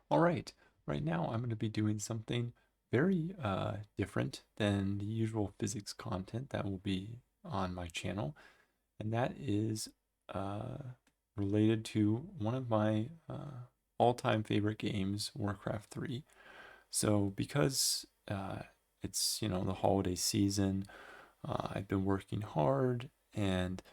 All right, right now I'm going to be doing something very different than the usual physics content that will be on my channel, and that is uh, related to one of my all-time favorite games, Warcraft 3. So because it's, the holiday season, I've been working hard, and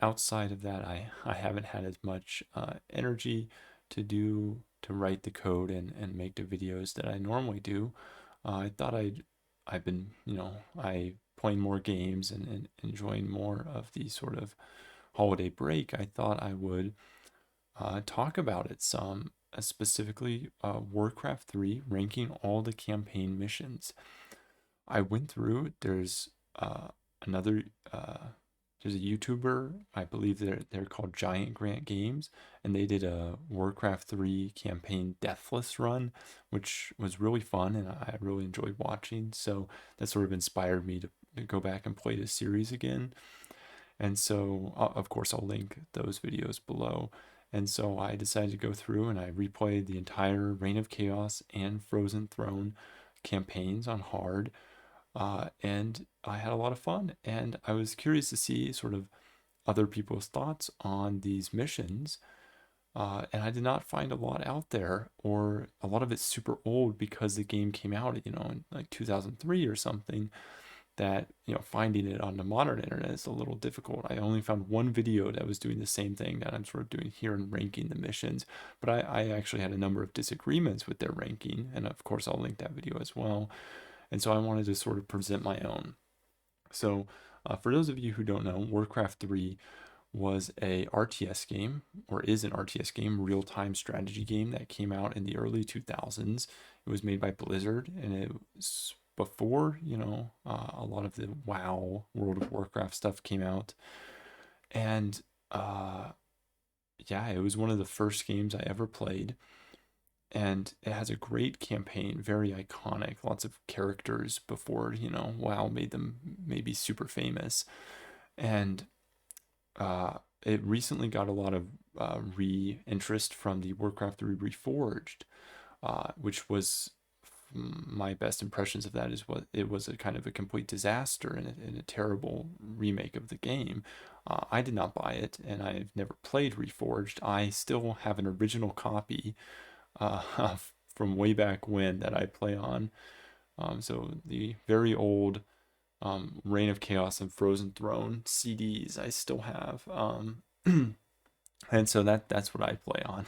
outside of that, I haven't had as much energy to write the code and make the videos that I normally do. I thought I've been, I playing more games and enjoying more of the sort of holiday break. I thought I would talk about it some, specifically Warcraft 3, ranking all the campaign missions. I went through. Another there's a YouTuber, I believe they're called Giant Grant Games, and they did a Warcraft 3 campaign deathless run, which was really fun and I really enjoyed watching. So that sort of inspired me to go back and play the series again. And so, of course, I'll link those videos below. And so I decided to go through and I replayed the entire Reign of Chaos and Frozen Throne campaigns on hard, and I had a lot of fun. And I was curious to see sort of other people's thoughts on these missions. And I did not find a lot out there, or a lot of it's super old because the game came out, in like 2003 or something. That, finding it on the modern internet is a little difficult. I only found one video that was doing the same thing that I'm sort of doing here and ranking the missions. But I actually had a number of disagreements with their ranking. And of course, I'll link that video as well. And so I wanted to sort of present my own. So, for those of you who don't know, Warcraft 3 was a RTS game, or is an RTS game, real-time strategy game that came out in the early 2000s. It was made by Blizzard, and it was before, a lot of the WoW, World of Warcraft stuff came out. And yeah, it was one of the first games I ever played, and it has a great campaign, very iconic, lots of characters before, WoW made them maybe super famous. And it recently got a lot of re-interest from the Warcraft 3 Reforged, which was my best impressions of that is what it was, a kind of a complete disaster and a terrible remake of the game. I did not buy it, and I've never played Reforged. I still have an original copy from way back when that I play on. So the very old Reign of Chaos and Frozen Throne CDs I still have. And so that's what I play on.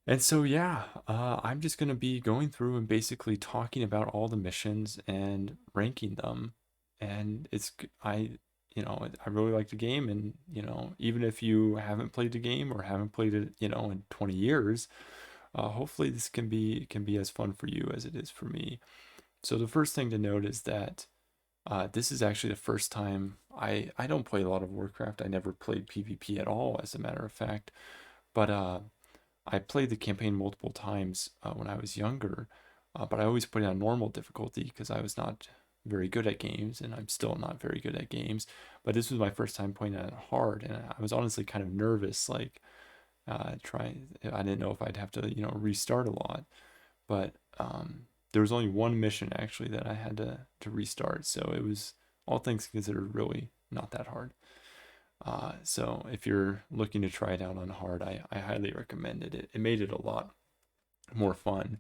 And so yeah, I'm just gonna be going through and basically talking about all the missions and ranking them. And I really like the game, and even if you haven't played the game or haven't played it, in 20 years, hopefully this can be as fun for you as it is for me. So the first thing to note is that this is actually the first time I don't play a lot of Warcraft. I never played PvP at all, as a matter of fact. But I played the campaign multiple times when I was younger. But I always put it on normal difficulty because I was not very good at games, and I'm still not very good at games. But this was my first time playing it hard, and I was honestly kind of nervous, like trying. I didn't know if I'd have to, restart a lot. But there was only one mission actually that I had to restart, so it was, all things considered, really not that hard. So if you're looking to try it out on hard, I highly recommend it. It made it a lot more fun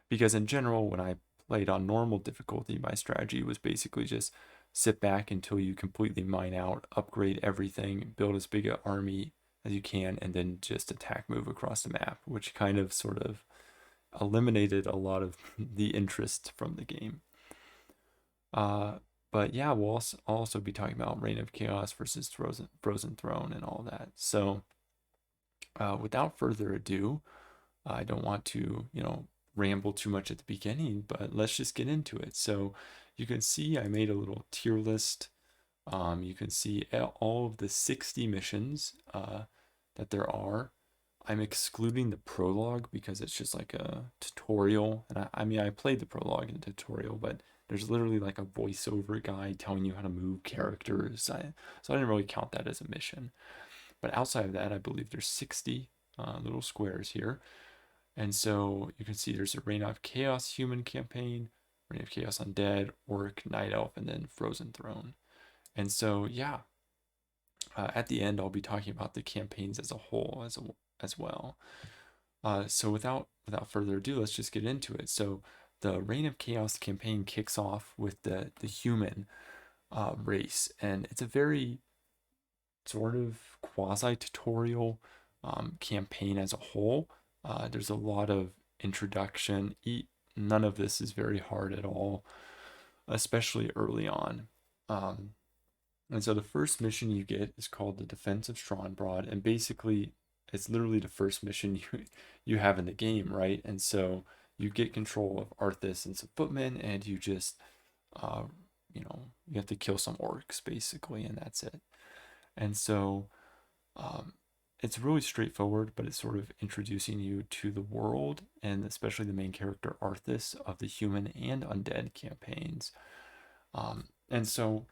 because in general, when I played on normal difficulty, my strategy was basically just sit back until you completely mine out, upgrade everything, build as big an army as you can, and then just attack move across the map, which kind of sort of eliminated a lot of the interest from the game. Uh, but yeah, I'll also be talking about Reign of Chaos versus Frozen Throne and all that. So without further ado, I don't want to, ramble too much at the beginning, but let's just get into it. So you can see I made a little tier list. You can see all of the 60 missions that there are. I'm excluding the prologue because it's just like a tutorial. And I mean, I played the prologue and tutorial, but there's literally like a voiceover guide telling you how to move characters. So I didn't really count that as a mission. But outside of that, I believe there's 60 little squares here. And so you can see there's a Reign of Chaos human campaign, Reign of Chaos Undead, Orc, Night Elf, and then Frozen Throne. And so, yeah, at the end, I'll be talking about the campaigns as a whole as well. So without further ado, let's just get into it. So the Reign of Chaos campaign kicks off with the human race, and it's a very sort of quasi-tutorial campaign as a whole. There's a lot of introduction. None of this is very hard at all, especially early on. Um, and so the first mission you get is called the Defense of Strombrod, and basically it's literally the first mission you have in the game, right? And so you get control of Arthas and some footmen, and you just uh, you have to kill some orcs basically, and that's it. And so um, it's really straightforward, but it's sort of introducing you to the world, and especially the main character Arthas of the human and undead campaigns. And so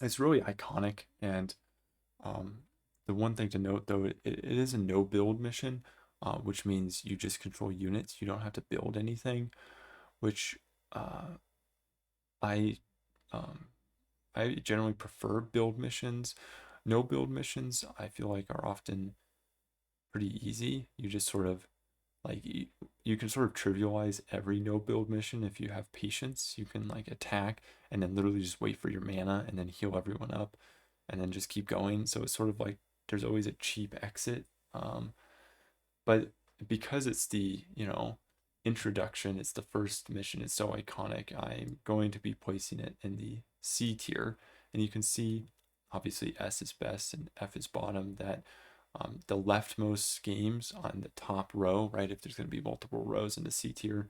it's really iconic. And um, the one thing to note, though, it is a no build mission, which means you just control units. You don't have to build anything, which uh, I um, I generally prefer build missions. No build missions, I feel like, are often pretty easy. You just sort of like you can sort of trivialize every no build mission if you have patience. You can like attack and then literally just wait for your mana and then heal everyone up and then just keep going. So it's sort of like there's always a cheap exit. But because it's the, introduction, it's the first mission, it's so iconic, I'm going to be placing it in the C tier. And you can see, obviously, S is best and F is bottom, that the leftmost games on the top row, right, if there's going to be multiple rows in the C tier,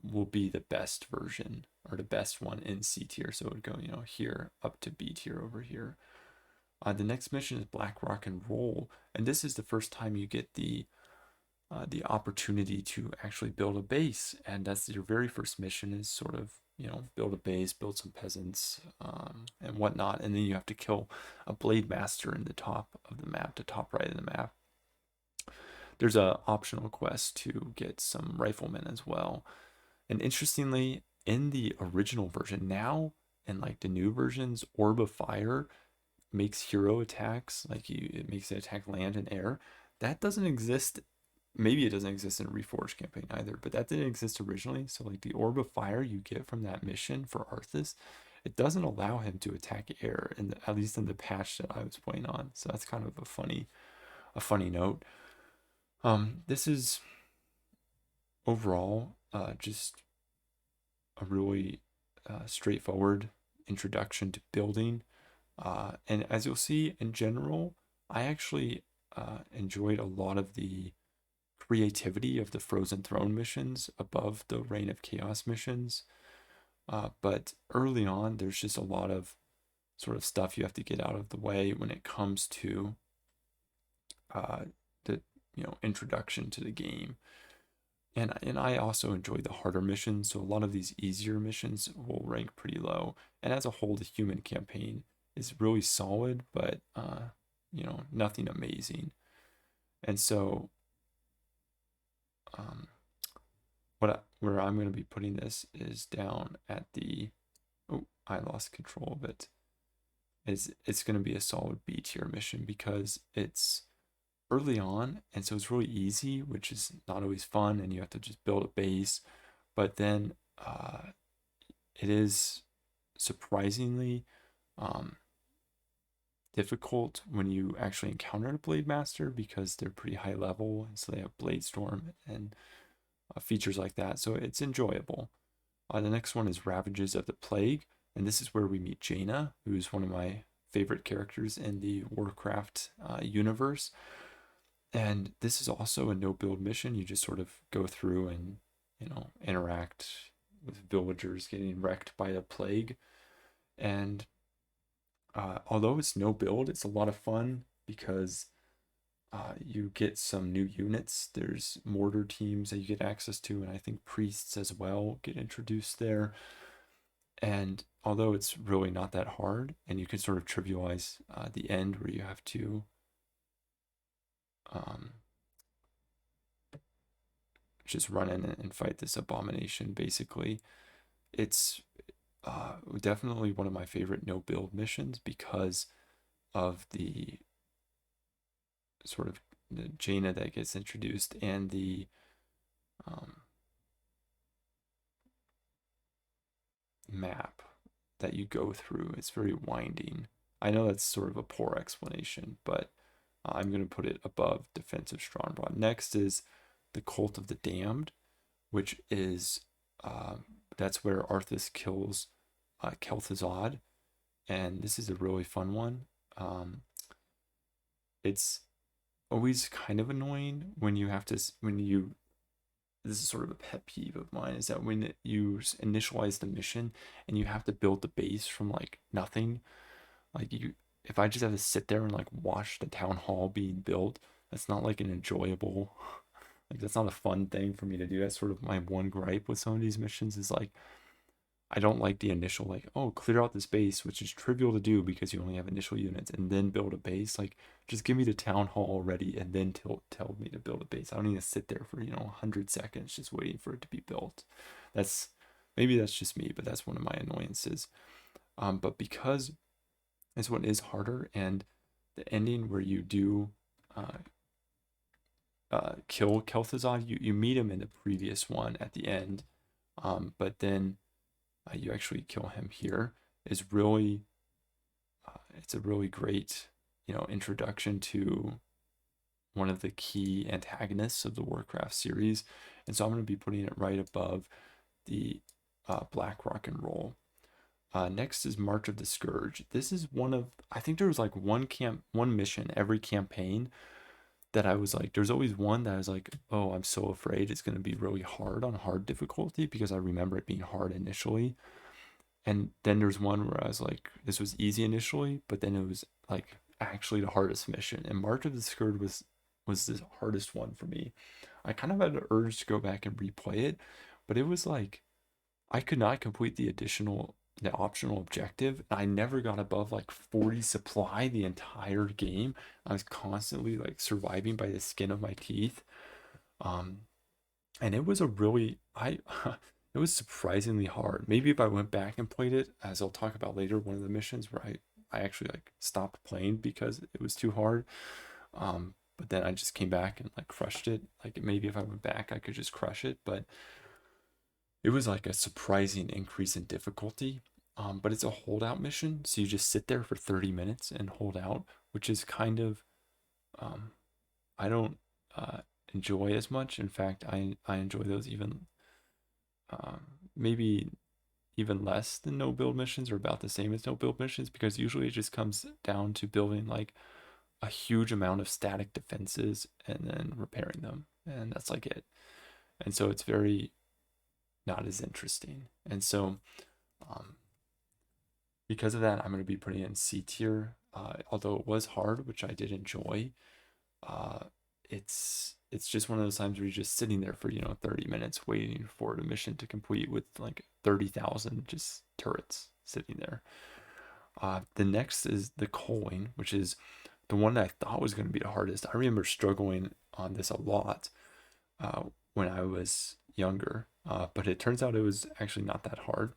will be the best version or the best one in C tier. So it would go, here up to B tier over here. The next mission is Black Rock and Roll, and this is the first time you get the opportunity to actually build a base, and that's your very first mission, is sort of build a base, build some peasants, and whatnot, and then you have to kill a blade master in the top of the map, the top right of the map. There's a optional quest to get some riflemen as well, and interestingly, in the original version, now in like the new versions, Orb of Fire makes hero attacks, like it makes the attack land and air. That doesn't exist. Maybe it doesn't exist in a Reforged campaign either, but that didn't exist originally. So like the Orb of Fire you get from that mission for Arthas, it doesn't allow him to attack air, at least in the patch that I was playing on. So that's kind of a funny note. This is overall just a really straightforward introduction to building. And as you'll see, in general, I actually enjoyed a lot of the creativity of the Frozen Throne missions above the Reign of Chaos missions. But early on, there's just a lot of sort of stuff you have to get out of the way when it comes to the introduction to the game. And I also enjoy the harder missions, so a lot of these easier missions will rank pretty low. And as a whole, the human campaign is really solid, but nothing amazing. And so where I'm going to be putting this is down at the, oh, I lost control of it. It's going to be a solid B tier mission because it's early on, and so it's really easy, which is not always fun, and you have to just build a base. But then it is surprisingly difficult when you actually encounter a Blade Master because they're pretty high level, and so they have Blade Storm and features like that. So it's enjoyable. The next one is Ravages of the Plague, and this is where we meet Jaina, who's one of my favorite characters in the Warcraft universe. And this is also a no build mission. You just sort of go through and interact with villagers getting wrecked by a plague. And although it's no build, it's a lot of fun because you get some new units. There's mortar teams that you get access to, and I think priests as well get introduced there. And although it's really not that hard, and you can sort of trivialize the end where you have to just run in and fight this abomination. Basically, it's definitely one of my favorite no build missions because of the sort of the Jaina that gets introduced and the um, map that you go through. It's very winding. I know that's sort of a poor explanation, but I'm going to put it above Defensive Strongbow. Next is the Cult of the Damned, which is that's where Arthas kills Kel'Thuzad, and this is a really fun one. It's always kind of annoying when you have to when you this is sort of a pet peeve of mine, is that when you initialize the mission and you have to build the base from like nothing, like you, if I just have to sit there and like watch the town hall being built, that's not like an enjoyable, like that's not a fun thing for me to do. That's sort of my one gripe with some of these missions is like, I don't like the initial like, oh, clear out this base, which is trivial to do because you only have initial units, and then build a base. Like, just give me the town hall already, and then tell me to build a base. I don't need to sit there for 100 seconds just waiting for it to be built. That's maybe that's just me, but that's one of my annoyances. But because this one is harder, and the ending where you do kill Kel'Thuzad, you meet him in the previous one at the end, but then you actually kill him here, is really it's a really great introduction to one of the key antagonists of the Warcraft series, and so I'm going to be putting it right above the Black Rock and Roll. Next is March of the Scourge. This is one of, I think there was like one mission every campaign that I was like, there's always one that I was like, oh, I'm so afraid it's going to be really hard on hard difficulty, because I remember it being hard initially. And then there's one where I was like, this was easy initially, but then it was like actually the hardest mission. And March of the Scourge was the hardest one for me. I kind of had an urge to go back and replay it, but it was like I could not complete the optional objective. I never got above like 40 supply the entire game. I was constantly like surviving by the skin of my teeth. Um, and it was a really it was surprisingly hard. Maybe if I went back and played it, as I'll talk about later, one of the missions where I actually like stopped playing because it was too hard. But then I just came back and like crushed it. Like maybe if I went back, I could just crush it. But it was like a surprising increase in difficulty. But it's a holdout mission, so you just sit there for 30 minutes and hold out, which is kind of I don't enjoy as much. In fact, I enjoy those even maybe even less than no build missions, or about the same as no build missions, because usually it just comes down to building like a huge amount of static defenses and then repairing them, and that's like it. And so it's very not as interesting. And so because of that, I'm going to be putting it in C tier. Although it was hard, which I did enjoy, it's just one of those times where you're just sitting there for 30 minutes waiting for the mission to complete with like 30,000 just turrets sitting there. The next is the Coin, which is the one that I thought was going to be the hardest. I remember struggling on this a lot when I was younger, but it turns out it was actually not that hard.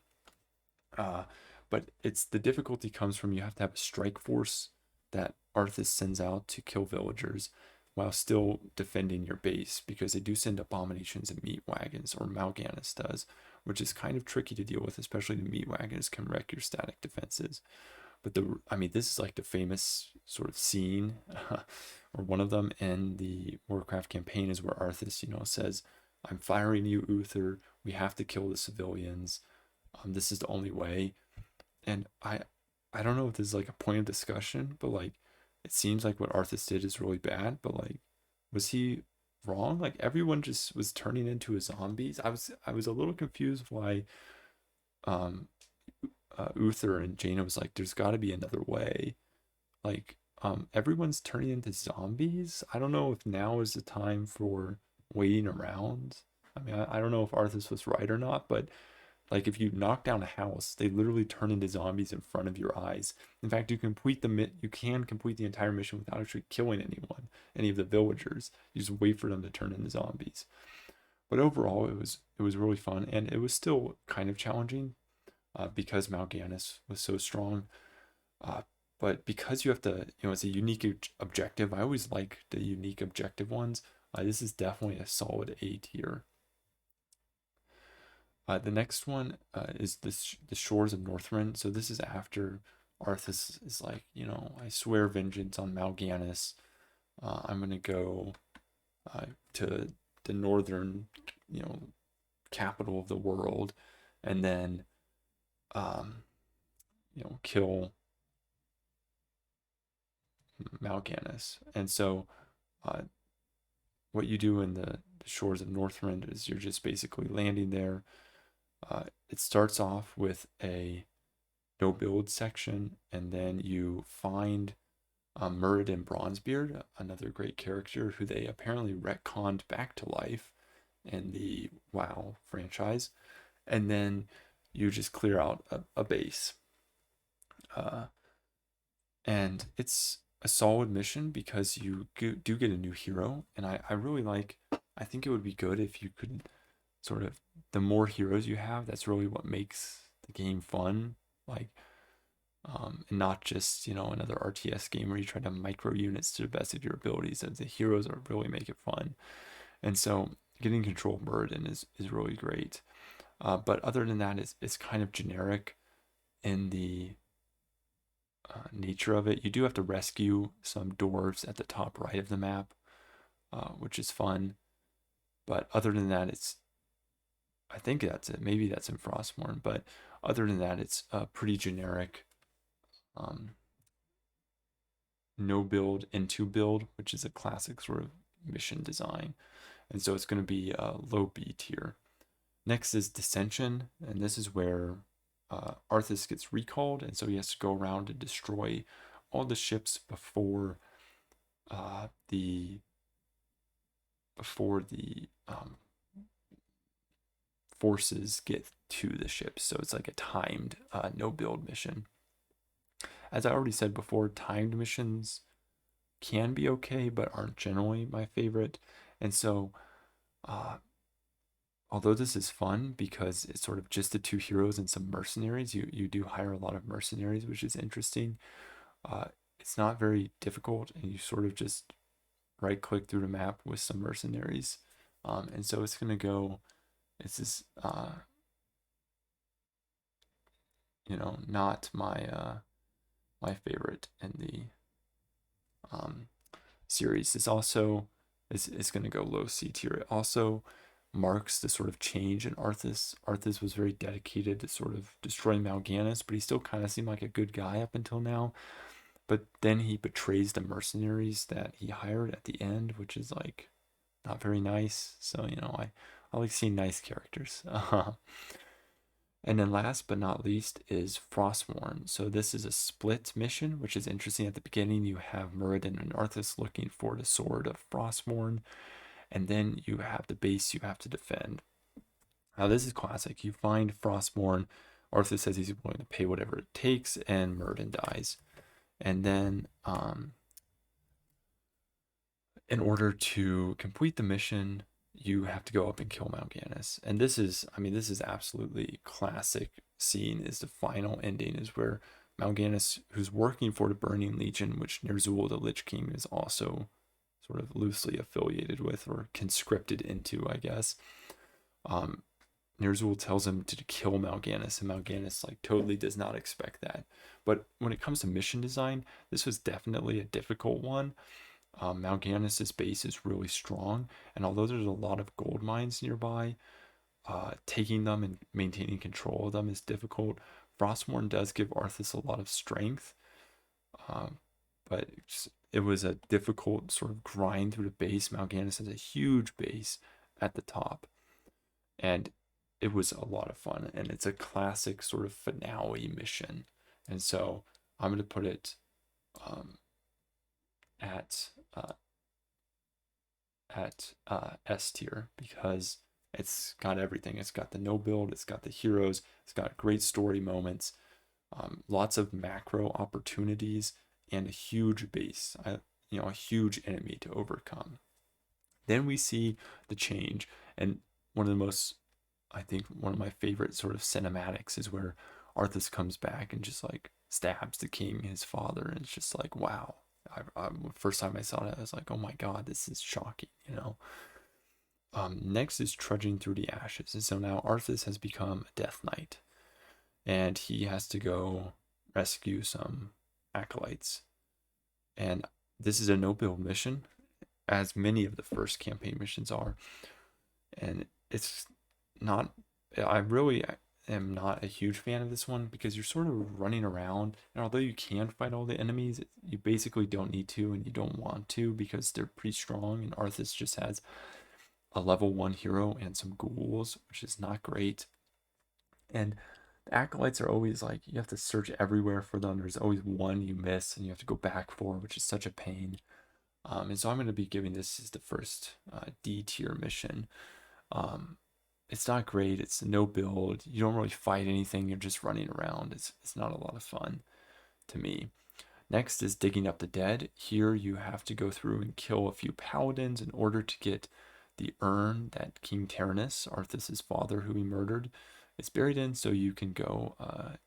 But the difficulty comes from, you have to have a strike force that Arthas sends out to kill villagers while still defending your base, because they do send abominations and meat wagons, or Mal'Ganis does, which is kind of tricky to deal with, especially the meat wagons can wreck your static defenses. But this is like the famous sort of scene, or one of them in the Warcraft campaign, is where Arthas, says, I'm firing you, Uther. We have to kill the civilians. This is the only way. And I don't know if this is like a point of discussion, but like, it seems like what Arthas did is really bad, but like, was he wrong? Like, everyone just was turning into zombies. I was a little confused why Uther and Jaina was like, there's got to be another way. Like, everyone's turning into zombies. I don't know if now is the time for waiting around. I mean, I don't know if Arthas was right or not, but like, if you knock down a house, they literally turn into zombies in front of your eyes. In fact, you can complete the entire mission without actually killing any of the villagers. You just wait for them to turn into zombies. But overall, it was really fun, and it was still kind of challenging because Mal'Ganis was so strong. Uh, but because you have to, it's a unique objective. I always like the unique objective ones. This is definitely a solid A tier. The next one is the Shores of Northrend. So this is after Arthas is like, I swear vengeance on Mal'Ganis. I'm gonna go to the northern, you know, capital of the world, and then, um, kill Mal'Ganis. And so, uh, what you do in the Shores of Northrend is you're just basically landing there. It starts off with a no build section, and then you find Muradin Bronzebeard, another great character who they apparently retconned back to life in the WoW franchise, and then you just clear out a base. Uh, and it's a solid mission because you do get a new hero, and I really like. I think it would be good if you could sort of, the more heroes you have, that's really what makes the game fun. Like, and not just another RTS game where you try to micro units to the best of your abilities. And the heroes are really make it fun, and so getting control of Muradin is really great. But other than that, it's kind of generic in the nature of it. You do have to rescue some dwarves at the top right of the map, which is fun. But other than that, I think that's it. Maybe that's in Frostmourne, but other than that, it's pretty generic. Um, no build into build, which is a classic sort of mission design. And so it's going to be low B tier. Next is Dissension, and this is where Arthas gets recalled, and so he has to go around and destroy all the ships uh, the before the forces get to the ships. So it's like a timed no build mission. As I already said before, timed missions can be okay, but aren't generally my favorite. And so, uh, although this is fun because it's sort of just the two heroes and some mercenaries, you do hire a lot of mercenaries, which is interesting. Uh, it's not very difficult, and you sort of just right click through the map with some mercenaries. And so it's gonna go. It's this, not my favorite in the um, series. This also is going to go low C tier. It also marks the sort of change in Arthas. Arthas was very dedicated to sort of destroying Mal'Ganis, but he still kind of seemed like a good guy up until now. But then he betrays the mercenaries that he hired at the end, which is like not very nice. So I like seeing nice characters. And then last but not least is Frostmourne. So this is a split mission, which is interesting. At the beginning, you have Muradin and Arthas looking for the sword of Frostmourne, and then you have the base you have to defend. Now this is classic. You find Frostmourne, Arthas says he's willing to pay whatever it takes, and Muradin dies. And then in order to complete the mission, you have to go up and kill Mal'Ganis. And this is absolutely classic scene. Is the final ending is where Mal'Ganis, who's working for the Burning Legion, which Ner'zhul the Lich King is also sort of loosely affiliated with or conscripted into, I guess. Um, Ner'zhul tells him to kill Mal'Ganis, and Mal'Ganis like totally does not expect that. But when it comes to mission design, this was definitely a difficult one. Mal'Ganis' base is really strong, and although there's a lot of gold mines nearby, taking them and maintaining control of them is difficult. Frostmourne does give Arthas a lot of strength, um, but it was a difficult sort of grind through the base. Mal'Ganis has a huge base at the top, and it was a lot of fun, and it's a classic sort of finale mission. And so I'm going to put it um, at uh, S tier because it's got everything. It's got the no build, it's got the heroes, it's got great story moments, lots of macro opportunities, and a huge base. A huge enemy to overcome. Then we see the change, and one of the most, I think one of my favorite sort of cinematics is where Arthas comes back and just like stabs the king, his father, and it's just like, wow. First time I saw that, I was like, oh my god, this is shocking, you know. Next is trudging through the ashes, and so now Arthas has become a Death Knight, and he has to go rescue some acolytes. And this is a no build mission, as many of the first campaign missions are. And it's not, I really am not a huge fan of this one because you're sort of running around. And although you can fight all the enemies, you basically don't need to and you don't want to because they're pretty strong. And Arthas just has a level 1 hero and some ghouls, which is not great. And the acolytes are always like, you have to search everywhere for them. There's always one you miss and you have to go back for, which is such a pain. And so I'm going to be giving this as the first D tier mission. It's not great. It's no build. You don't really fight anything. You're just running around. It's not a lot of fun to me. Next is digging up the dead. Here you have to go through and kill a few paladins in order to get the urn that King Tyrannus, Arthas' father who he murdered, is buried in, so you can go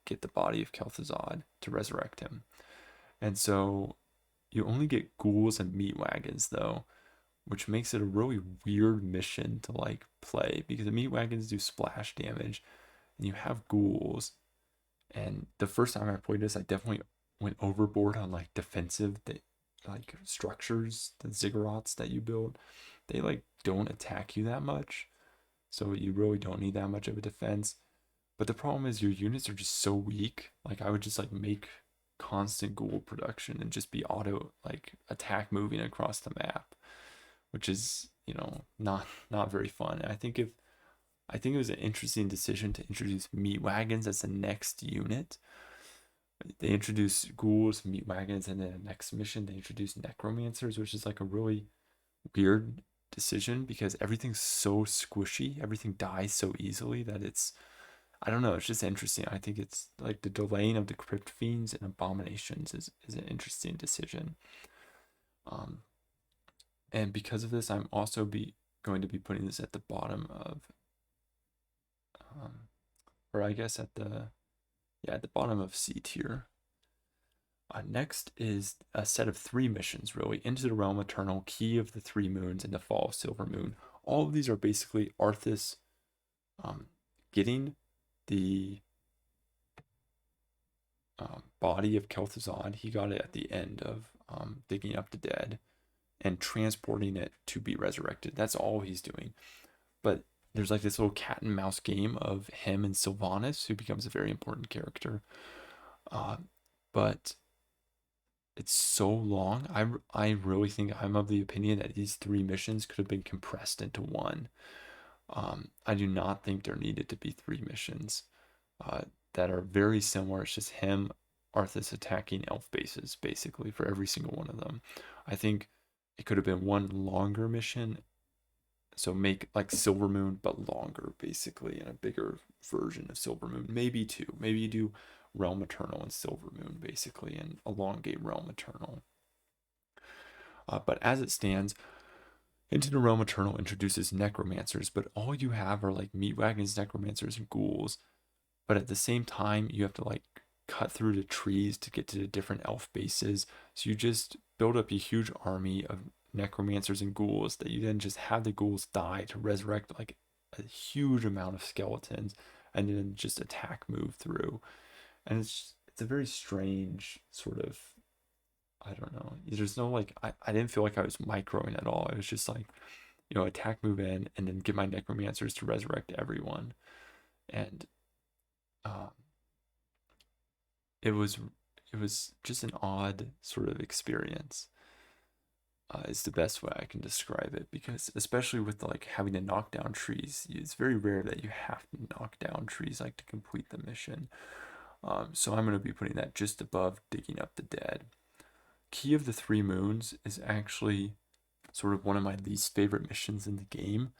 get the body of Kel'Thuzad to resurrect him. And so you only get ghouls and meat wagons though, which makes it a really weird mission to like play because the meat wagons do splash damage and you have ghouls. And the first time I played this, I definitely went overboard on like defensive like structures, the ziggurats that you build. They like don't attack you that much, so you really don't need that much of a defense. But the problem is your units are just so weak. Like I would just like make constant ghoul production and just be auto like attack moving across the map, which is, you know, not very fun. I think it was an interesting decision to introduce meat wagons as the next unit. They introduced ghouls, meat wagons, and then the next mission they introduced necromancers, which is like a really weird decision because everything's so squishy, everything dies so easily that it's, I don't know, it's just interesting. I think it's like the delaying of the crypt fiends and abominations is an interesting decision. Um, and because of this, I'm also going to be putting this at the bottom of, or I guess at the bottom of C tier. Next is a set of 3 missions, really. Into the Realm Eternal, Key of the 3 Moons, and the Fall of Silver Moon. All of these are basically Arthas getting the body of Kel'Thuzad. He got it at the end of digging up the dead and transporting it to be resurrected. That's all he's doing. But there's like this little cat and mouse game of him and Sylvanas, who becomes a very important character. But it's so long. I really think I'm of the opinion that these 3 missions could have been compressed into one. I do not think there needed to be 3 missions that are very similar. It's just him, Arthas attacking elf bases basically for every single one of them. I think it could have been one longer mission. So make like Silver Moon, but longer, basically, and a bigger version of Silver Moon. Maybe 2. Maybe you do Realm Eternal and Silver Moon, basically, and elongate Realm Eternal. But as it stands, Into the Realm Eternal introduces necromancers, but all you have are like meat wagons, necromancers, and ghouls. But at the same time, you have to like cut through the trees to get to the different elf bases. So you just build up a huge army of necromancers and ghouls that you then just have the ghouls die to resurrect like a huge amount of skeletons and then just attack move through. And it's a very strange sort of, I don't know. There's no like I didn't feel like I was microing at all. It was just like, you know, attack move in and then get my necromancers to resurrect everyone. And um it was just an odd sort of experience. Is the best way I can describe it because especially with like having to knock down trees, it's very rare that you have to knock down trees like to complete the mission. So I'm going to be putting that just above digging up the dead. Key of the 3 Moons is actually sort of one of my least favorite missions in the game.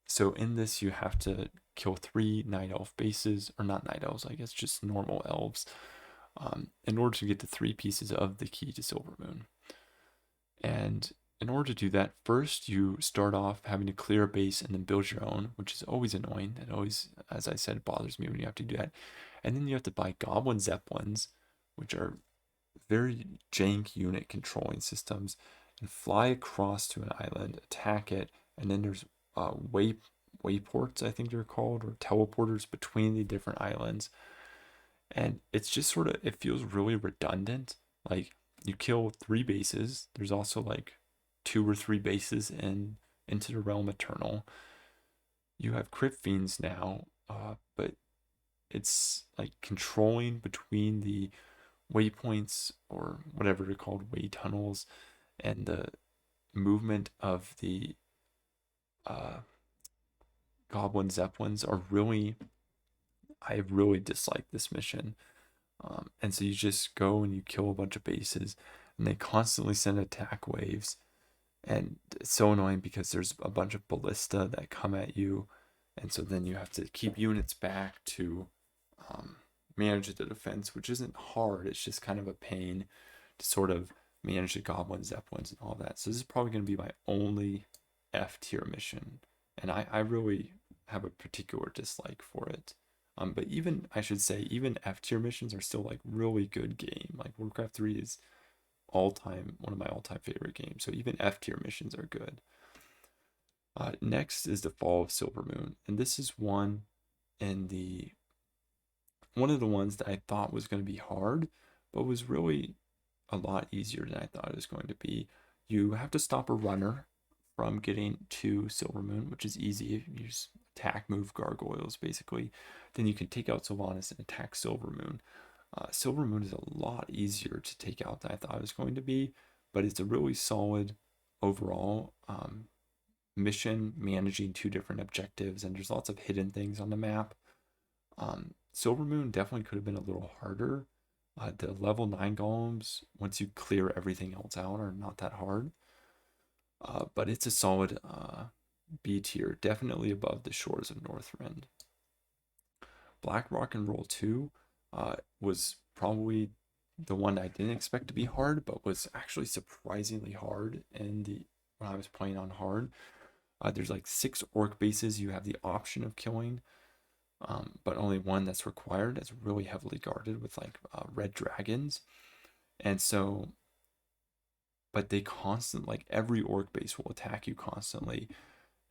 So in this, you have to kill 3 night elf bases, or not night elves, I guess, just normal elves, in order to get the 3 pieces of the key to Silver Moon. And in order to do that, first you start off having to clear a base and then build your own, which is always annoying. It always, as I said, bothers me when you have to do that. And then you have to buy Goblin Zeppelins, which are very jank unit controlling systems, and fly across to an island, attack it, and then there's wayports, I think they're called, or teleporters between the different islands. And it's just sort of, it feels really redundant. Like you kill 3 bases. There's also like 2 or 3 bases into the realm eternal. You have crypt fiends now, but it's like controlling between the waypoints or whatever they're called, way tunnels, and the movement of the uh, goblin zeppelins are really, I really dislike this mission. And so you just go and you kill a bunch of bases, and they constantly send attack waves. And it's so annoying because there's a bunch of ballista that come at you. And so then you have to keep units back to um, manage the defense, which isn't hard. It's just kind of a pain to sort of manage the goblin zeppelins and all that. So this is probably going to be my only F tier mission. And I really have a particular dislike for it. But even, I should say, even F tier missions are still like really good game. Like Warcraft 3 is one of my all-time favorite games. So even F tier missions are good. Next is the Fall of Silvermoon, and this is one of the ones that I thought was going to be hard, but was really a lot easier than I thought it was going to be. You have to stop a runner from getting to Silvermoon, which is easy. You just attack, move gargoyles, basically. Then you can take out Sylvanas and attack Silvermoon. Silvermoon is a lot easier to take out than I thought it was going to be, but it's a really solid overall mission, managing 2 different objectives, and there's lots of hidden things on the map. Silvermoon definitely could have been a little harder. The level 9 golems, once you clear everything else out, are not that hard. But it's a solid B tier, definitely above the Shores of Northrend. Black Rock and Roll 2 was probably the one I didn't expect to be hard, but was actually surprisingly hard when I was playing on hard. There's like 6 orc bases you have the option of killing, but only one that's required. That's really heavily guarded with like red dragons. And so, but they like every orc base will attack you constantly.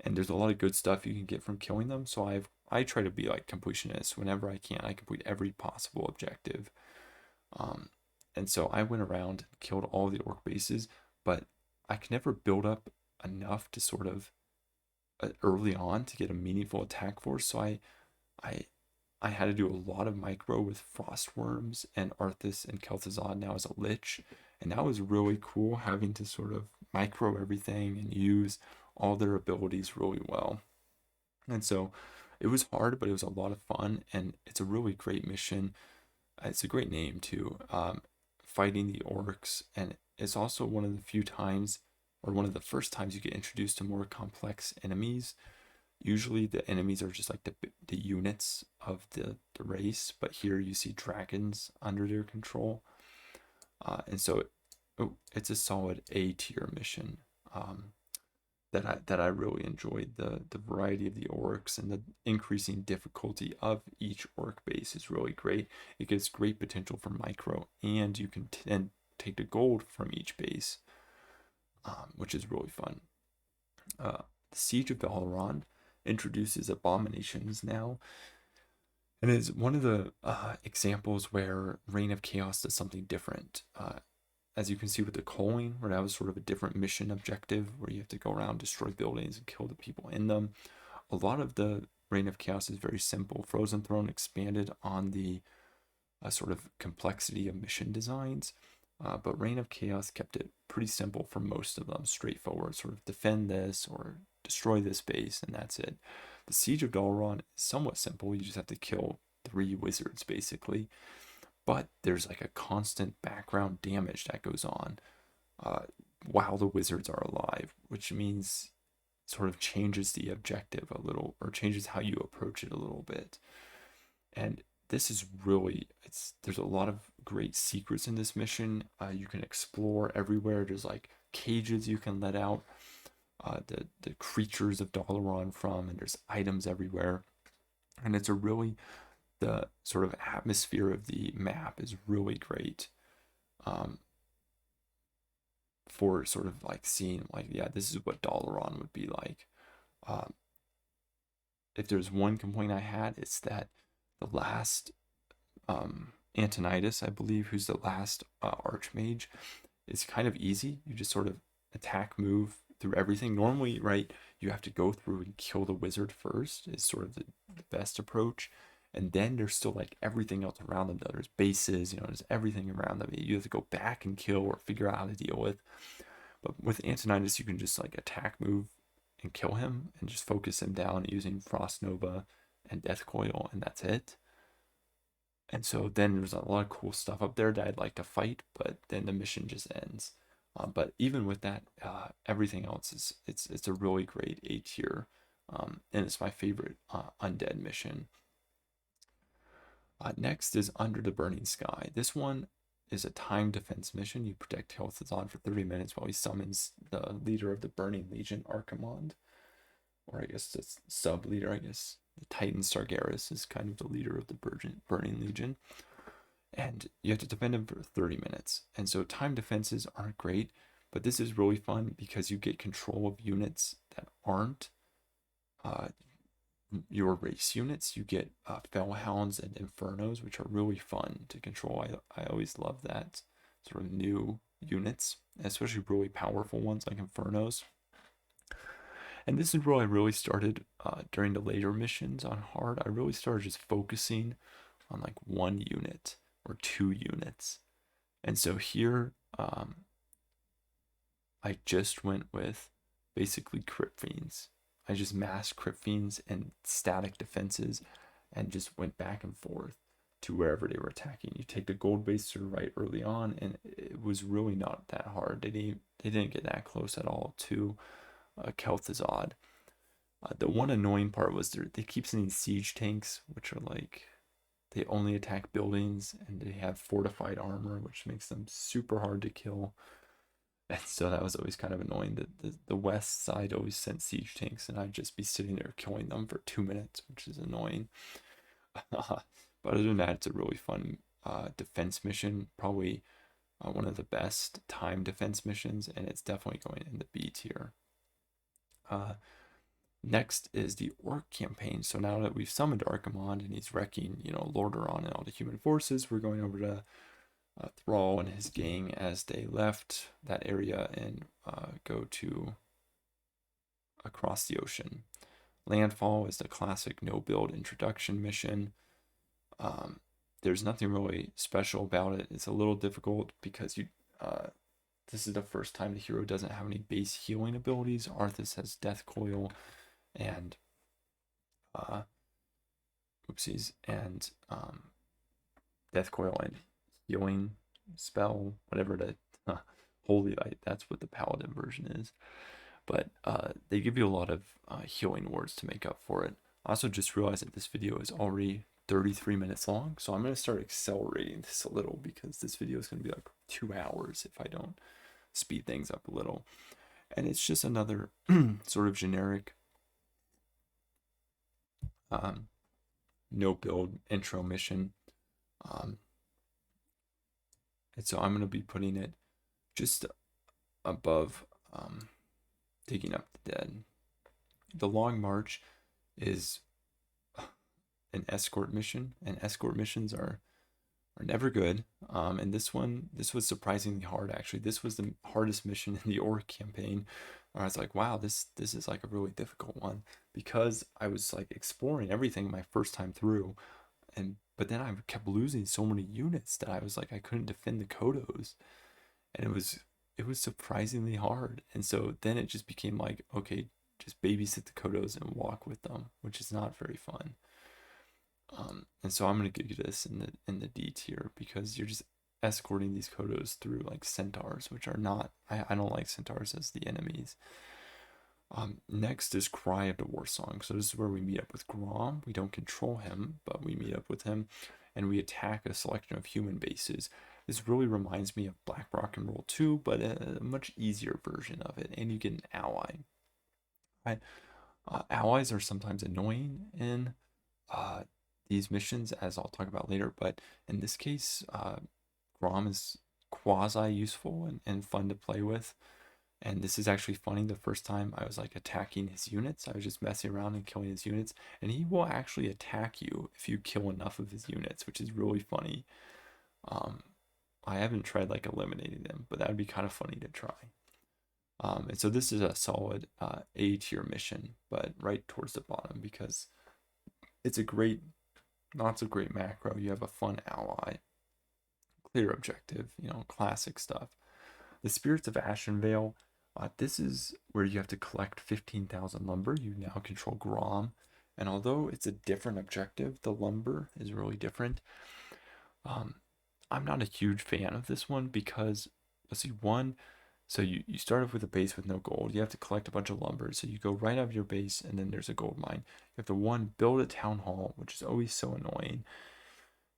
And there's a lot of good stuff you can get from killing them. So I try to be like completionist whenever I can. I complete every possible objective. And so I went around, killed all the orc bases, but I could never build up enough to sort of early on to get a meaningful attack force. So I I had to do a lot of micro with Frostworms and Arthas and Kel'Thuzad now as a Lich. And that was really cool, having to sort of micro everything and use all their abilities really well. And so it was hard, but it was a lot of fun. And it's a really great mission. It's a great name too. Fighting the orcs. And it's also one of the few times, or one of the first times, you get introduced to more complex enemies. Usually the enemies are just like the units of the race, but here you see dragons under their control. And so it's a solid A tier mission that I really enjoyed. The variety of the orcs and the increasing difficulty of each orc base is really great. It gives great potential for micro, and you can take the gold from each base, which is really fun. The Siege of Valoran introduces abominations now, and is one of the examples where Reign of Chaos does something different. As you can see with the coaling, where that was sort of a different mission objective, where you have to go around, destroy buildings, and kill the people in them. A lot of the Reign of Chaos is very simple. Frozen Throne expanded on the sort of complexity of mission designs, but Reign of Chaos kept it pretty simple for most of them, straightforward, sort of defend this or destroy this base, and that's it. The Siege of Dalaran is somewhat simple. You just have to kill 3 wizards, basically. But there's like a constant background damage that goes on while the wizards are alive, which means sort of changes the objective a little, or changes how you approach it a little bit. And this is really, there's a lot of great secrets in this mission. You can explore everywhere. There's like cages you can let out the creatures of Dalaran from, and there's items everywhere. And it's a really, the sort of atmosphere of the map is really great um, for sort of like seeing like, yeah, this is what Dalaran would be like. Um, if there's one complaint I had, it's that the last Antonidas, I believe, who's the last Archmage, is kind of easy. You just sort of attack, move through everything. Normally, right, you have to go through and kill the wizard first, is sort of the best approach. And then there's still like everything else around them, though. There's bases, there's everything around them you have to go back and kill or figure out how to deal with. But with Antonidas, you can just like attack, move, and kill him, and just focus him down using Frost Nova and Death Coil, and that's it. And so then there's a lot of cool stuff up there that I'd like to fight, but then the mission just ends. But even with that, everything else is it's a really great A tier, and it's my favorite undead mission. Next is Under the Burning Sky. This one is a time defense mission. You protect Kel'Thuzad for 30 minutes while he summons the leader of the Burning Legion, Archimond, or I guess the sub leader. I guess the Titan Sargeras is kind of the leader of the Burning Legion, and you have to defend him for 30 minutes. And so time defenses aren't great, but this is really fun because you get control of units that aren't your race units. You get Fellhounds and Infernos, which are really fun to control. I always love that sort of new units, especially really powerful ones like Infernos. And this is where I really started during the later missions on hard. I really started just focusing on like one unit or two units. And so here, I just went with basically Crypt Fiends. I just massed Crypt Fiends and static defenses and just went back and forth to wherever they were attacking. You take the gold base to the right early on, and it was really not that hard. They didn't get that close at all to Kel'Thuzad. The one annoying part was they keep sending siege tanks, which are like, they only attack buildings, and they have fortified armor, which makes them super hard to kill. And so that was always kind of annoying. That the west side always sent siege tanks, and I'd just be sitting there killing them for 2 minutes, which is annoying. But other than that, it's a really fun defense mission. Probably one of the best time defense missions, and it's definitely going in the B tier. Next is the Orc campaign. So now that we've summoned Archimond and he's wrecking, Lordaeron and all the human forces, we're going over to Thrall and his gang as they left that area and go to across the ocean. Landfall is the classic no-build introduction mission. There's nothing really special about it. It's a little difficult because this is the first time the hero doesn't have any base healing abilities. Arthas has Death Coil and Death Coil and healing spell, whatever the Holy Light, that's what the paladin version is. But they give you a lot of healing words to make up for it. I also just realized that this video is already 33 minutes long, so I'm going to start accelerating this a little because this video is going to be like 2 hours if I don't speed things up a little. And it's just another sort of generic no build intro mission. And so I'm going to be putting it just above Digging Up the Dead. The Long March is an escort mission, and escort missions are never good. And this was surprisingly hard, actually. This was the hardest mission in the Orc campaign. Where I was like, wow, this is like a really difficult one, because I was like exploring everything my first time through, but then I kept losing so many units that I was like, I couldn't defend the Kodos, and it was surprisingly hard. And so then it just became like, okay, just babysit the Kodos and walk with them, which is not very fun. And so I'm gonna give you this in the D tier because you're just escorting these Kodos through like centaurs, which are not, I don't like centaurs as the enemies. Next is Cry of the Warsong. So this is where we meet up with Grom. We don't control him, but we meet up with him and we attack a selection of human bases. This really reminds me of Black Rock and Roll 2, but a much easier version of it, and you get an ally. Right? Allies are sometimes annoying in uh, these missions, as I'll talk about later, but in this case, Grom is quasi useful and fun to play with. And this is actually funny. The first time I was like attacking his units, I was just messing around and killing his units, and he will actually attack you if you kill enough of his units, which is really funny. Um, I haven't tried like eliminating them, but that would be kind of funny to try. And so this is a solid A tier mission, but right towards the bottom because it's a great, not so great macro. You have a fun ally, clear objective, classic stuff. The Spirits of Ashenvale, this is where you have to collect 15,000 lumber. You now control Grom. And although it's a different objective, the lumber is really different. I'm not a huge fan of this one because, let's see, one, so you start off with a base with no gold. You have to collect a bunch of lumber. So you go right out of your base and then there's a gold mine. You have to, one, build a town hall, which is always so annoying.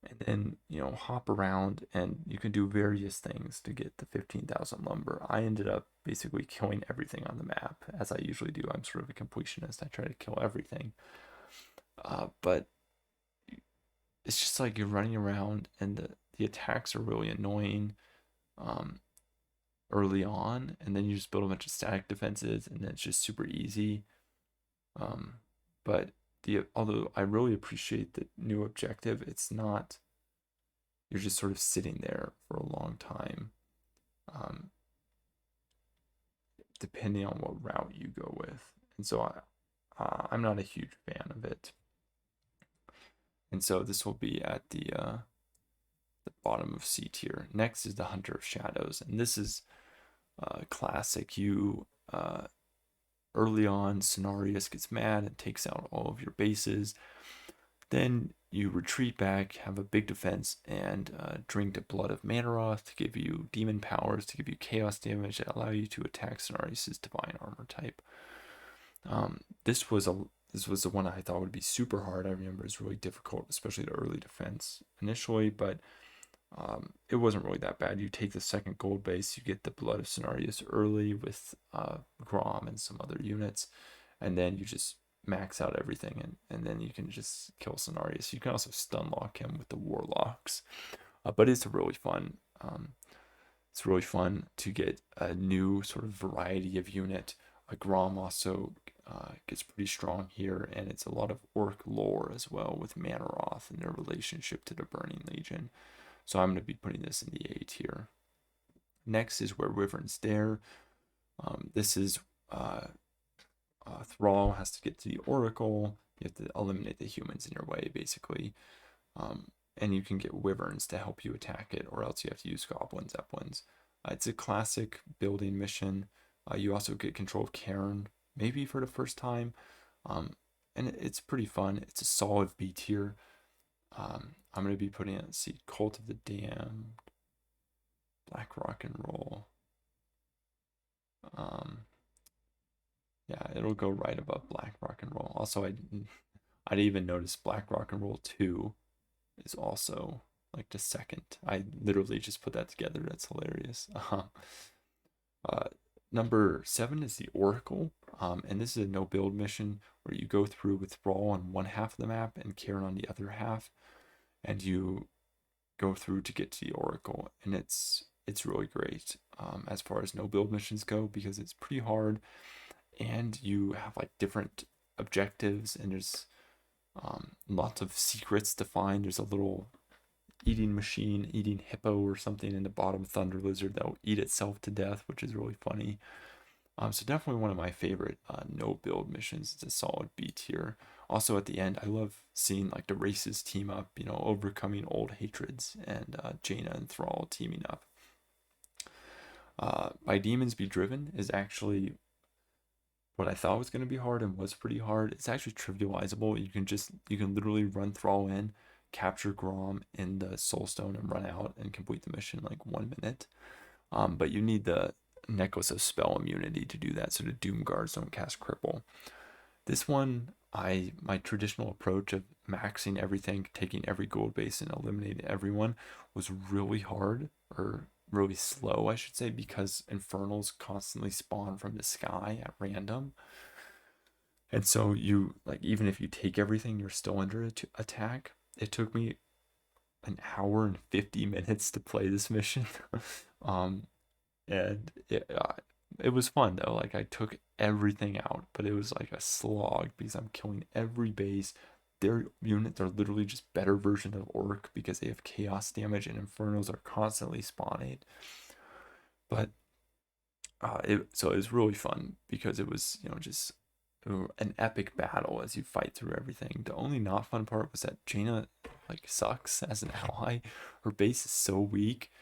And then, hop around and you can do various things to get the 15,000 lumber. I ended up basically killing everything on the map, as I usually do. I'm sort of a completionist. I try to kill everything. But it's just like you're running around and the attacks are really annoying early on, and then you just build a bunch of static defenses, and then it's just super easy. But although I really appreciate the new objective, it's not, you're just sort of sitting there for a long time, depending on what route you go with. And so I'm not a huge fan of it. And so this will be at the bottom of C tier. Next is the Hunter of Shadows, and this is classic. You early on, Cenarius gets mad and takes out all of your bases. Then you retreat back, have a big defense, and drink the blood of Manaroth to give you demon powers, to give you chaos damage that allow you to attack Cenarius' divine armor type. This was the one I thought would be super hard. I remember it's really difficult, especially the early defense initially, but it wasn't really that bad. You take the second gold base, you get the blood of Cenarius early with Grom and some other units, and then you just max out everything, and then you can just kill Cenarius. You can also stun lock him with the warlocks, but it's really fun. It's really fun to get a new sort of variety of unit. Grom also gets pretty strong here, and it's a lot of orc lore as well with Manaroth and their relationship to the Burning Legion. So I'm going to be putting this in the A tier. Next is Where Wyverns Dare. This is Thrall has to get to the Oracle. You have to eliminate the humans in your way, basically. And you can get Wyverns to help you attack it, or else you have to use Goblin Zeppelins. It's a classic building mission. You also get control of Cairn, maybe for the first time. And it's pretty fun. It's a solid B tier. I'm going to be putting it, let's see, Cult of the Damned, Black Rock and Roll. Yeah, it'll go right above Black Rock and Roll. Also, I didn't even notice Black Rock and Roll 2 is also like the second. I literally just put that together. That's hilarious. Number 7 is the Oracle, and this is a no build mission where you go through with Thrall on one half of the map and Cairn on the other half, and you go through to get to the Oracle, and it's really great as far as no build missions go, because it's pretty hard, and you have like different objectives, and there's lots of secrets to find. There's a little eating machine, eating hippo or something in the bottom thunder lizard that will eat itself to death, which is really funny. So definitely one of my favorite no build missions. It's a solid B tier. Also at the end, I love seeing like the races team up, overcoming old hatreds, and Jaina and Thrall teaming up. By Demons Be Driven is actually what I thought was going to be hard, and was pretty hard. It's actually trivializable. You can literally run Thrall in, capture Grom in the Soulstone, and run out and complete the mission in like 1 minute. But you need the Necklace of Spell immunity to do that, so the Doom Guards don't cast Cripple. This one, my traditional approach of maxing everything, taking every gold base and eliminating everyone was really hard, or really slow, I should say, because infernals constantly spawn from the sky at random. And so you like even if you take everything, you're still under attack. It took me an hour and 50 minutes to play this mission. um and it was fun though. Like I took everything out, but it was like a slog because I'm killing every base. Their units are literally just better version of Orc because they have chaos damage and Infernos are constantly spawning. But so it was really fun because it was just an epic battle as you fight through everything. The only not fun part was that Jaina like sucks as an ally. Her base is so weak,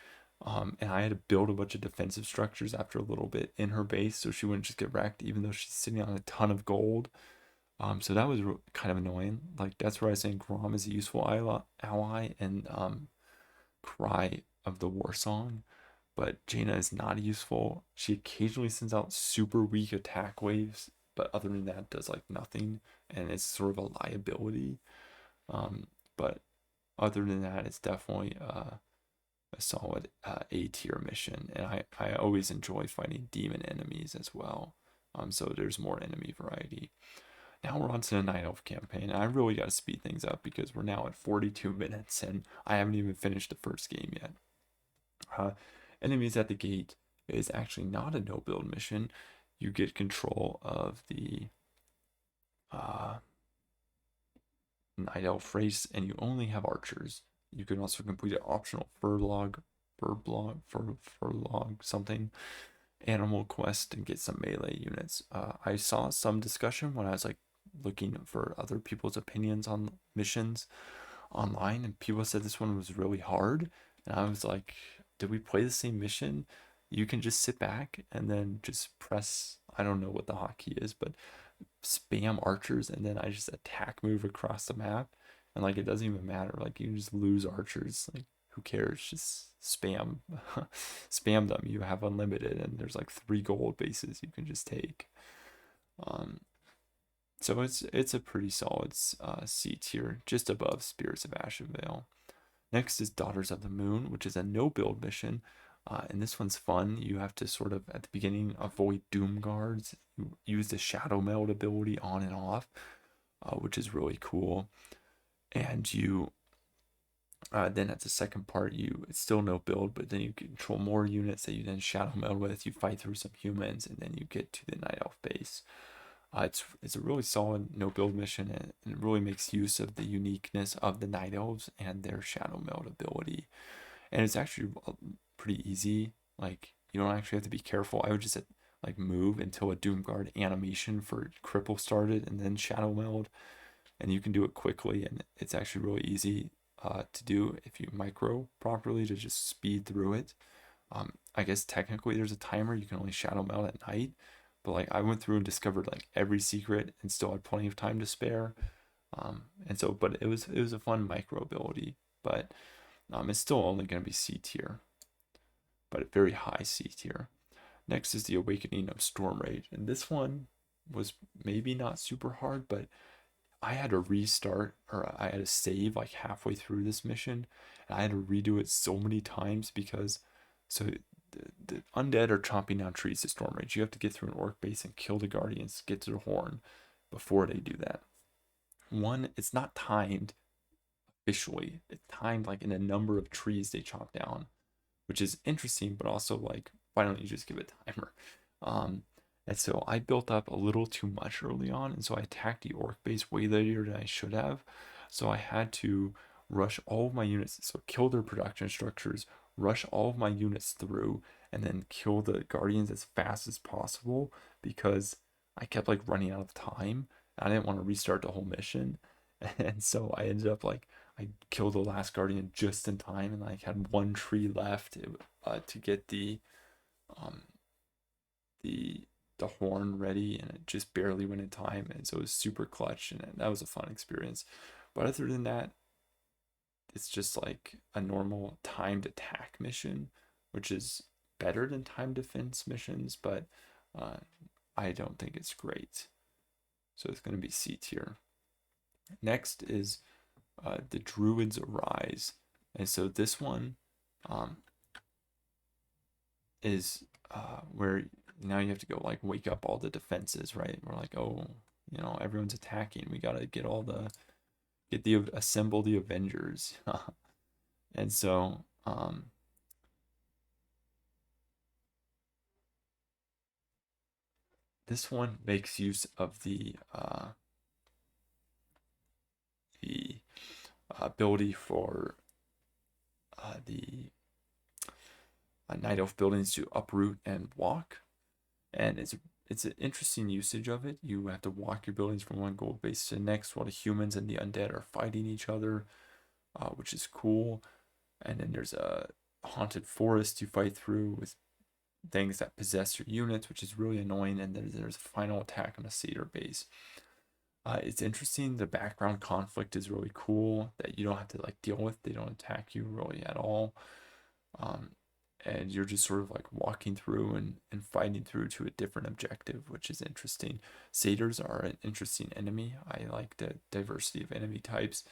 and I had to build a bunch of defensive structures after a little bit in her base so she wouldn't just get wrecked, even though she's sitting on a ton of gold. So that was kind of annoying. Like that's where I was saying Grom is a useful ally, and Cry of the War Song. But Jaina is not useful. She occasionally sends out super weak attack waves, but other than that, does like nothing, and it's sort of a liability. But other than that, it's definitely a solid A tier mission, and I always enjoy fighting demon enemies as well. So there's more enemy variety. Now we're on to the Night Elf campaign, and I really got to speed things up because we're now at 42 minutes, and I haven't even finished the first game yet. Uh, Enemies at the Gate is actually not a no build mission. You get control of the uh, Night Elf race, and you only have archers. You can also complete an optional furlog, something animal quest and get some melee units. I saw some discussion when I was like looking for other people's opinions on missions online, and people said this one was really hard. And I was like, did we play the same mission? You can just sit back and then just press, I don't know what the hotkey is, but spam archers, and then I just attack move across the map, and like it doesn't even matter. Like you can just lose archers. Like who cares? Just spam, spam them. You have unlimited, and there's like 3 gold bases you can just take. Um, so it's a pretty solid C tier, just above Spirits of Ashenvale. Next is Daughters of the Moon, which is a no build mission. And this one's fun. You have to sort of, at the beginning, avoid Doom Guards. You use the Shadow Meld ability on and off, which is really cool. And you, then at the second part, it's still no build, but then you control more units that you then Shadow Meld with. You fight through some humans, and then you get to the Night Elf base. It's a really solid no build mission, and it really makes use of the uniqueness of the Night Elves and their Shadow Meld ability. And it's actually pretty easy. Like you don't actually have to be careful. I would just like move until a Doomguard animation for cripple started, and then Shadow Meld, and you can do it quickly. And it's actually really easy to do if you micro properly to just speed through it. I guess technically there's a timer. You can only Shadow Meld at night, but like I went through and discovered like every secret and still had plenty of time to spare. And so, but it was a fun micro ability, but it's still only going to be C tier, but very high C tier. Next is the Awakening of Storm Rage, and this one was maybe not super hard, but I had to restart, or I had to save like halfway through this mission, and I had to redo it so many times because so the undead are chomping down trees to Storm Rage. You have to get through an orc base and kill the guardians, get to the horn before they do that. One, it's not timed officially. It's timed like in a number of trees they chop down, which is interesting, but also like, why don't you just give it a timer? And so I built up a little too much early on, and so I attacked the orc base way later than I should have. So I had to rush all of my units, so kill their production structures, rush all of my units through, and then kill the guardians as fast as possible because I kept like running out of time. I didn't want to restart the whole mission. And so I ended up like I killed the last guardian just in time, and like had 1 tree left to get um the the horn ready, and it just barely went in time, and so it was super clutch, and that was a fun experience. But other than that, it's just like a normal timed attack mission, which is better than timed defense missions, but uh, I don't think it's great. So it's going to be C tier. Next is the Druids Arise. And so this one um, is where now you have to go like wake up all the defenses, right? We're like, oh, everyone's attacking. We gotta assemble the Avengers. And so this one makes use of the ability for the Night Elf buildings to uproot and walk, and it's an interesting usage of it. You have to walk your buildings from one gold base to the next while the humans and the undead are fighting each other, which is cool. And then there's a haunted forest you fight through with things that possess your units, which is really annoying. And then there's a final attack on a satyr base. It's interesting. The background conflict is really cool that you don't have to like deal with. They don't attack you really at all. And you're just sort of like walking through and fighting through to a different objective, which is interesting. Satyrs are an interesting enemy. I like the diversity of enemy types.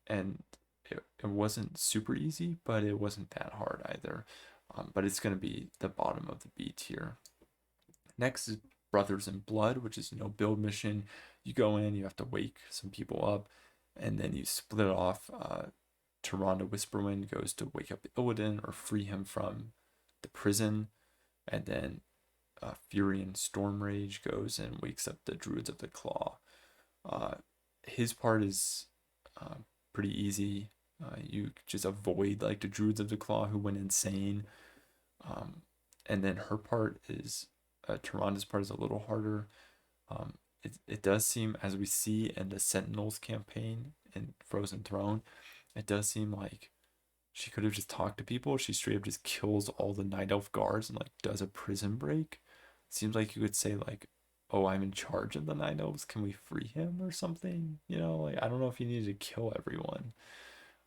And it wasn't super easy, but it wasn't that hard either. But it's going to be the bottom of the B tier. Next is Brothers in Blood, which is no build mission. You go in, you have to wake some people up, and then you split off. Tyrande Whisperwind goes to wake up Illidan or free him from the prison, and then Furion Stormrage goes and wakes up the Druids of the Claw. His part is pretty easy. You just avoid like the Druids of the Claw who went insane. And then her part is Tyrande's part is a little harder. It does seem, as we see in the Sentinels campaign in Frozen Throne, it does seem like she could have just talked to people. She straight up just kills all the Night Elf guards and like does a prison break. Seems like you could say like, oh, I'm in charge of the Night Elves. Can we free him or something? Like I don't know if you need to kill everyone.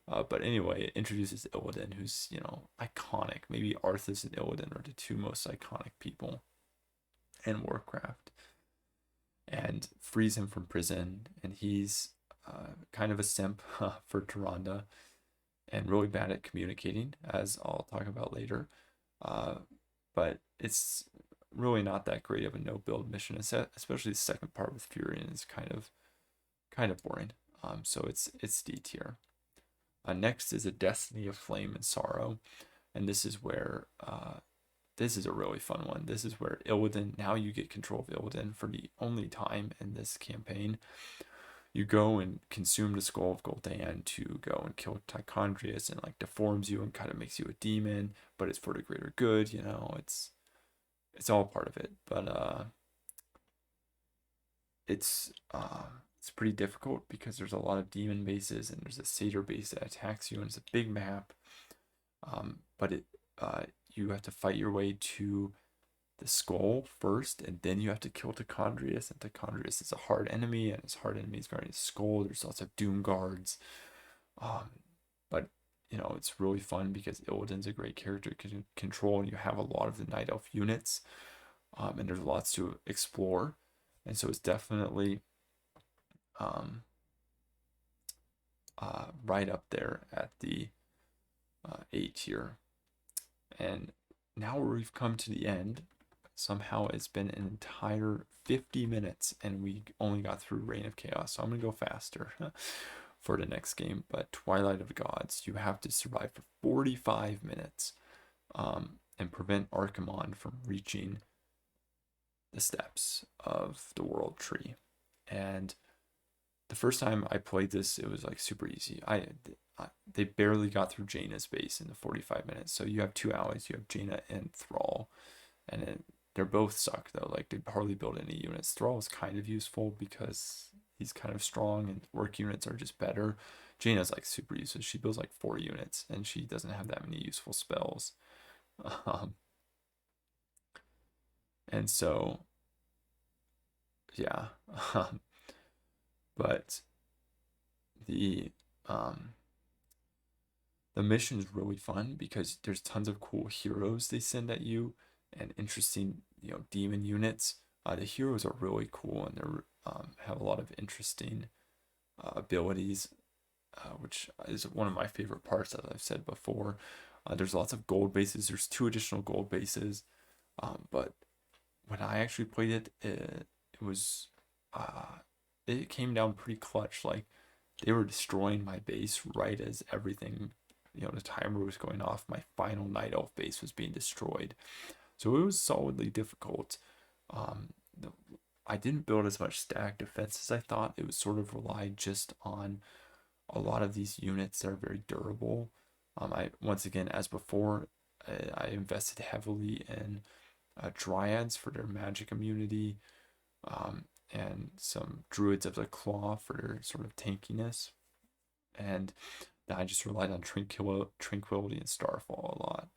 But anyway, it introduces Illidan, who's, iconic. Maybe Arthas and Illidan are the two most iconic people in Warcraft. And frees him from prison. And he's kind of a simp for Tyrande and really bad at communicating, as I'll talk about later. But it's really not that great of a no build mission, especially the second part with Furion is kind of boring. So it's D tier. Next is a Destiny of Flame and Sorrow, and this is where this is a really fun one. This is where Illidan, now you get control of Illidan for the only time in this campaign. You go and consume the Skull of Gul'dan to go and kill Tichondrius, and like deforms you and kind of makes you a demon, but it's for the greater good. It's all part of it, but it's pretty difficult because there's a lot of demon bases and there's a satyr base that attacks you, and it's a big map. But you have to fight your way to the skull first, and then you have to kill Tichondrius, and Tichondrius is a hard enemy, and his hard enemy is guarding his skull. There's lots of doom guards. But it's really fun because Illidan's a great character to control, and you have a lot of the Night Elf units, and there's lots to explore, and so it's definitely right up there at the A tier. And now we've come to the end. Somehow it's been an entire 50 minutes and we only got through Reign of Chaos, so I'm gonna go faster for the next game. But Twilight of the Gods, you have to survive for 45 minutes and prevent Archimonde from reaching the steps of the World Tree. And the first time I played this, it was like super easy. They barely got through Jaina's base in the 45 minutes. So you have two allies, you have Jaina and Thrall, and they're both suck though. Like they hardly build any units. Thrall is kind of useful because he's kind of strong, and work units are just better. Jaina's like super useless. She builds like 4 units, and she doesn't have that many useful spells. And so, yeah. But the mission is really fun because there's tons of cool heroes they send at you and interesting demon units. The heroes are really cool, and they have a lot of interesting abilities, which is one of my favorite parts, as I've said before. There's lots of gold bases. There's 2 additional gold bases, but when I actually played it, it was uh, it came down pretty clutch. Like they were destroying my base right as everything, the timer was going off. My final night elf base was being destroyed, so it was solidly difficult. Um, the, I didn't build as much stack defense as I thought. It was sort of relied just on a lot of these units that are very durable. I once again, as before, I invested heavily in dryads for their magic immunity, and some druids of the claw for their sort of tankiness. And I just relied on tranquility and starfall a lot.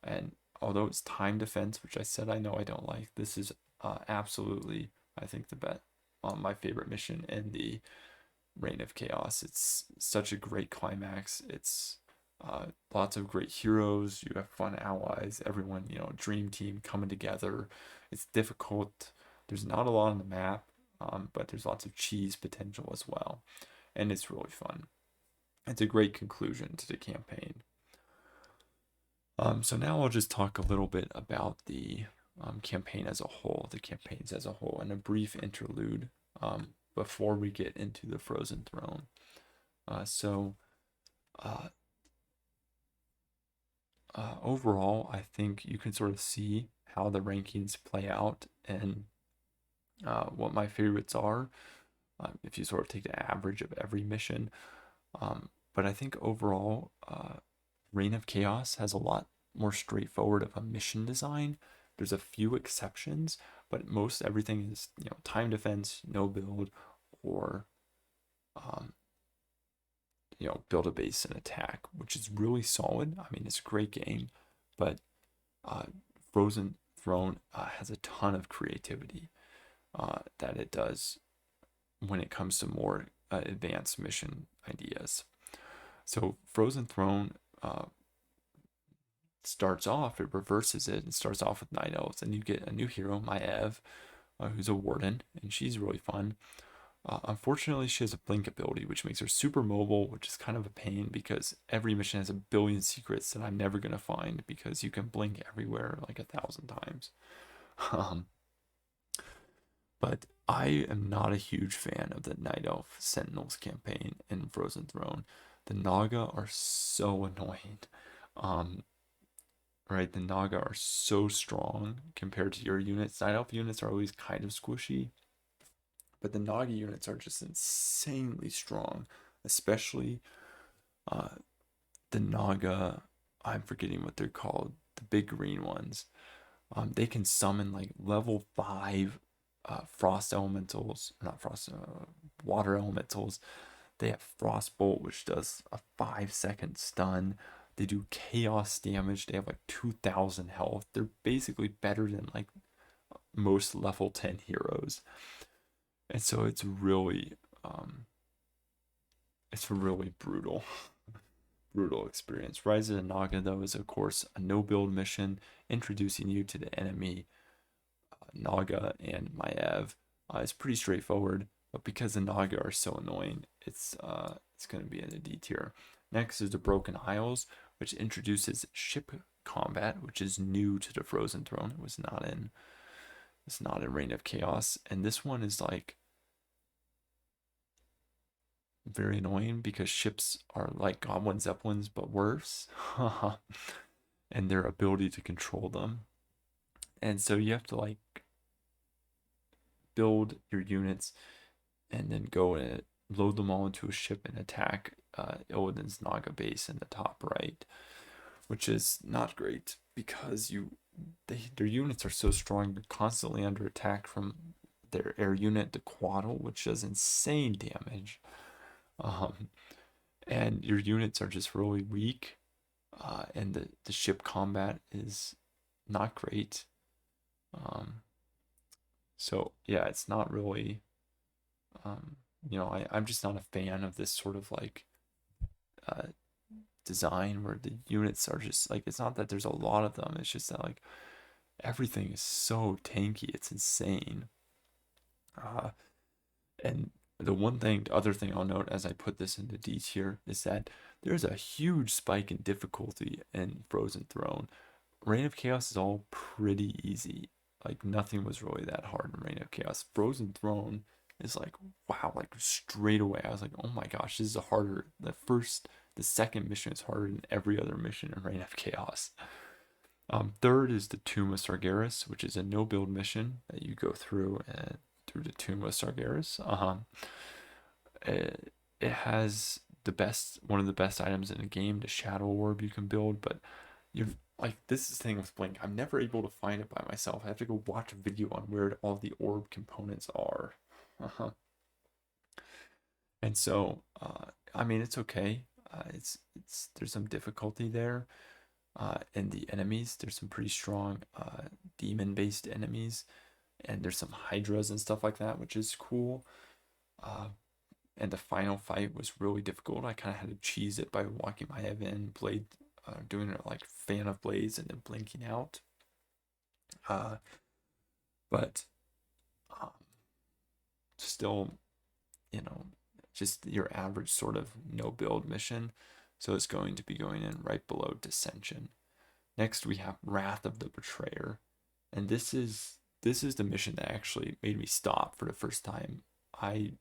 And although it's time defense, which I said I know I don't like, this is absolutely, I think, the bet my favorite mission in the Reign of Chaos. It's such a great climax. It's lots of great heroes. You have fun allies. Everyone, dream team coming together. It's difficult. There's not a lot on the map, but there's lots of cheese potential as well, and it's really fun. It's a great conclusion to the campaign. So now I'll just talk a little bit about the campaign as a whole, the campaigns as a whole, and a brief interlude before we get into the Frozen Throne. So overall, I think you can sort of see how the rankings play out and what my favorites are, if you sort of take the average of every mission. But I think overall, Reign of Chaos has a lot more straightforward of a mission design. There's a few exceptions, but most everything is, time defense, no build, or build a base and attack, which is really solid. I mean, it's a great game, but Frozen Throne has a ton of creativity that it does when it comes to more advanced mission ideas. So Frozen Throne starts off, it reverses it and starts off with Night Elves, and you get a new hero, Maev, who's a warden, and she's really fun. Unfortunately, she has a blink ability, which makes her super mobile, which is kind of a pain because every mission has a billion secrets that I'm never going to find because you can blink everywhere like 1,000 times. But I am not a huge fan of the Night Elf Sentinels campaign in Frozen Throne. The Naga are so annoying. Right, the Naga are so strong compared to your units. Night Elf units are always kind of squishy, but the Naga units are just insanely strong, especially the Naga. I'm forgetting what they're called, the big green ones. They can summon like level 5 frost elementals, not frost, water elementals. They have Frostbolt, which does a 5-second stun. They do chaos damage. They have like 2,000 health. They're basically better than like most level 10 heroes. And so it's really brutal. Brutal experience. Rise of the Naga, though, is of course a no build mission introducing you to the enemy Naga and Maev. It's pretty straightforward, but because the Naga are so annoying, it's going to be in the D tier. Next is the Broken Isles, which introduces ship combat, which is new to the Frozen Throne. It's not in Reign of Chaos, and this one is like very annoying because ships are like Goblin Zeppelins but worse, and their ability to control them, and so you have to like build your units and then go and load them all into a ship and attack Illidan's Naga base in the top right, which is not great because their units are so strong. You're constantly under attack from their air unit, the Quaddle, which does insane damage. And your units are just really weak, and the ship combat is not great. So yeah, it's not really, I'm just not a fan of this sort of like design where the units are just like, it's not that there's a lot of them, it's just that like everything is so tanky. It's insane. Uh, and the other thing I'll note as I put this into D tier is that there's a huge spike in difficulty in Frozen Throne. Reign of Chaos is all pretty easy. Like nothing was really that hard in Reign of Chaos. Frozen Throne is like, wow, like straight away. I was like, oh my gosh, this is a harder. The second mission is harder than every other mission in Reign of Chaos. Third is the Tomb of Sargeras, which is a no build mission that you go through and through the Tomb of Sargeras. It has one of the best items in the game, the Shadow Orb you can build, but you're like, this is the thing with Blink. I'm never able to find it by myself. I have to go watch a video on where all the orb components are. Uh-huh. And so, I mean, it's okay. There's some difficulty there. In the enemies, there's some pretty strong demon-based enemies, and there's some hydras and stuff like that, which is cool. And the final fight was really difficult. I kind of had to cheese it by walking my head in, blade, doing it like fan of blades and then blinking out. But um, still, you know, just your average sort of no build mission. So it's going to be going in right below Dissension. Next we have Wrath of the Betrayer, and this is the mission that actually made me stop for the first time. I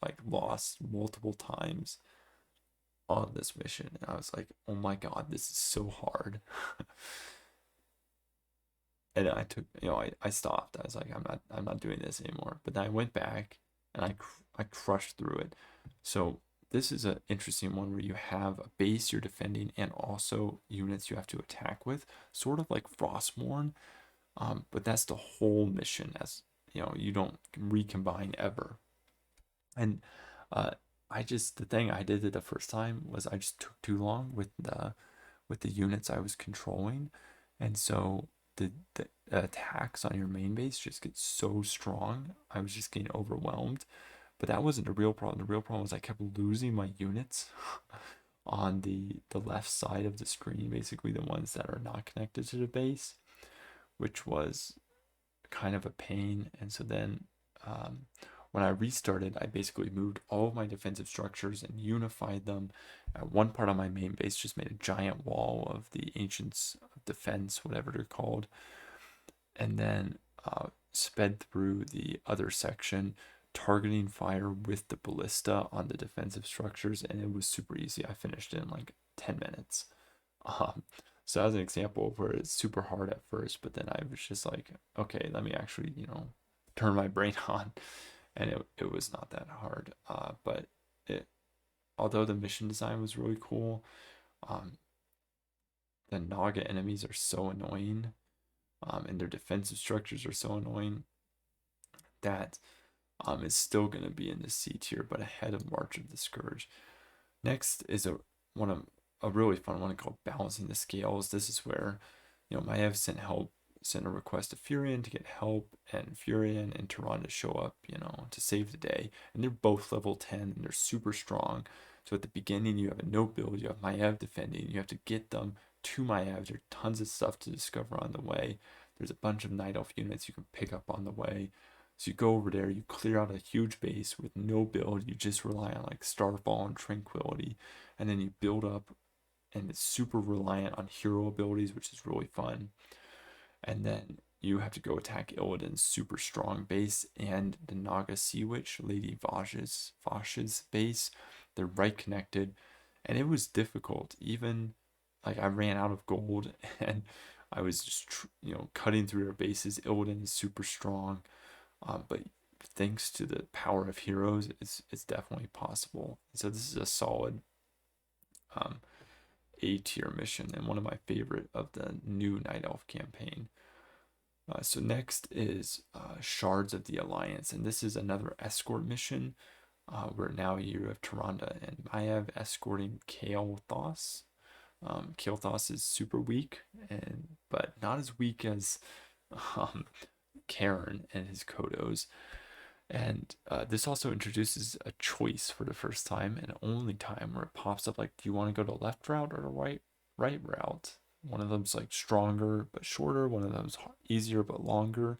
like lost multiple times on this mission, and I was like, oh my god, this is so hard. And I took, I stopped. I was like, I'm not doing this anymore. But then I went back and I crushed through it. So this is an interesting one where you have a base you're defending and also units you have to attack with, sort of like Frostmourne. But that's the whole mission, as you don't recombine ever. And the thing I did it the first time was I just took too long with the units I was controlling, and so the attacks on your main base just get so strong. I was just getting overwhelmed. But that wasn't the real problem. The real problem was I kept losing my units on the left side of the screen, basically the ones that are not connected to the base, which was kind of a pain. And so then when I restarted, I basically moved all of my defensive structures and unified them. One part on my main base just made a giant wall of the Ancients of Defense, whatever they're called, and then sped through the other section, targeting fire with the ballista on the defensive structures, and it was super easy. I finished it in like 10 minutes. So as an example of where it's super hard at first, but then I was just like, okay, let me actually, turn my brain on, and it was not that hard. But although the mission design was really cool, the Naga enemies are so annoying, and their defensive structures are so annoying that it's still going to be in the C tier, but ahead of March of the Scourge. Next is a really fun one called Balancing the Scales. This is where, Maiev sent a request to Furion to get help, and Furion and Tyrande show up, to save the day. And they're both level 10, and they're super strong. So at the beginning, you have a no build, you have Maiev defending, you have to get them to Maiev. There's tons of stuff to discover on the way. There's a bunch of Night Elf units you can pick up on the way. So you go over there, you clear out a huge base with no build, you just rely on like Starfall and Tranquility, and then you build up, and it's super reliant on hero abilities, which is really fun. And then you have to go attack Illidan's super strong base and the Naga Sea Witch, Lady Vash's base. They're right connected, and it was difficult. Even like I ran out of gold, and I was just cutting through their bases. Illidan is super strong. But thanks to the power of heroes, it's definitely possible. So this is a solid A tier mission and one of my favorite of the new Night Elf campaign. So next is Shards of the Alliance, and this is another escort mission where now you have Tyrande and Maiev escorting Kael'thas. Kael'thas is super weak, but not as weak as Cairn and his Kodos. And this also introduces a choice for the first time and only time where it pops up like, do you want to go to left route or the right route? One of them's like stronger but shorter. One of them's easier but longer.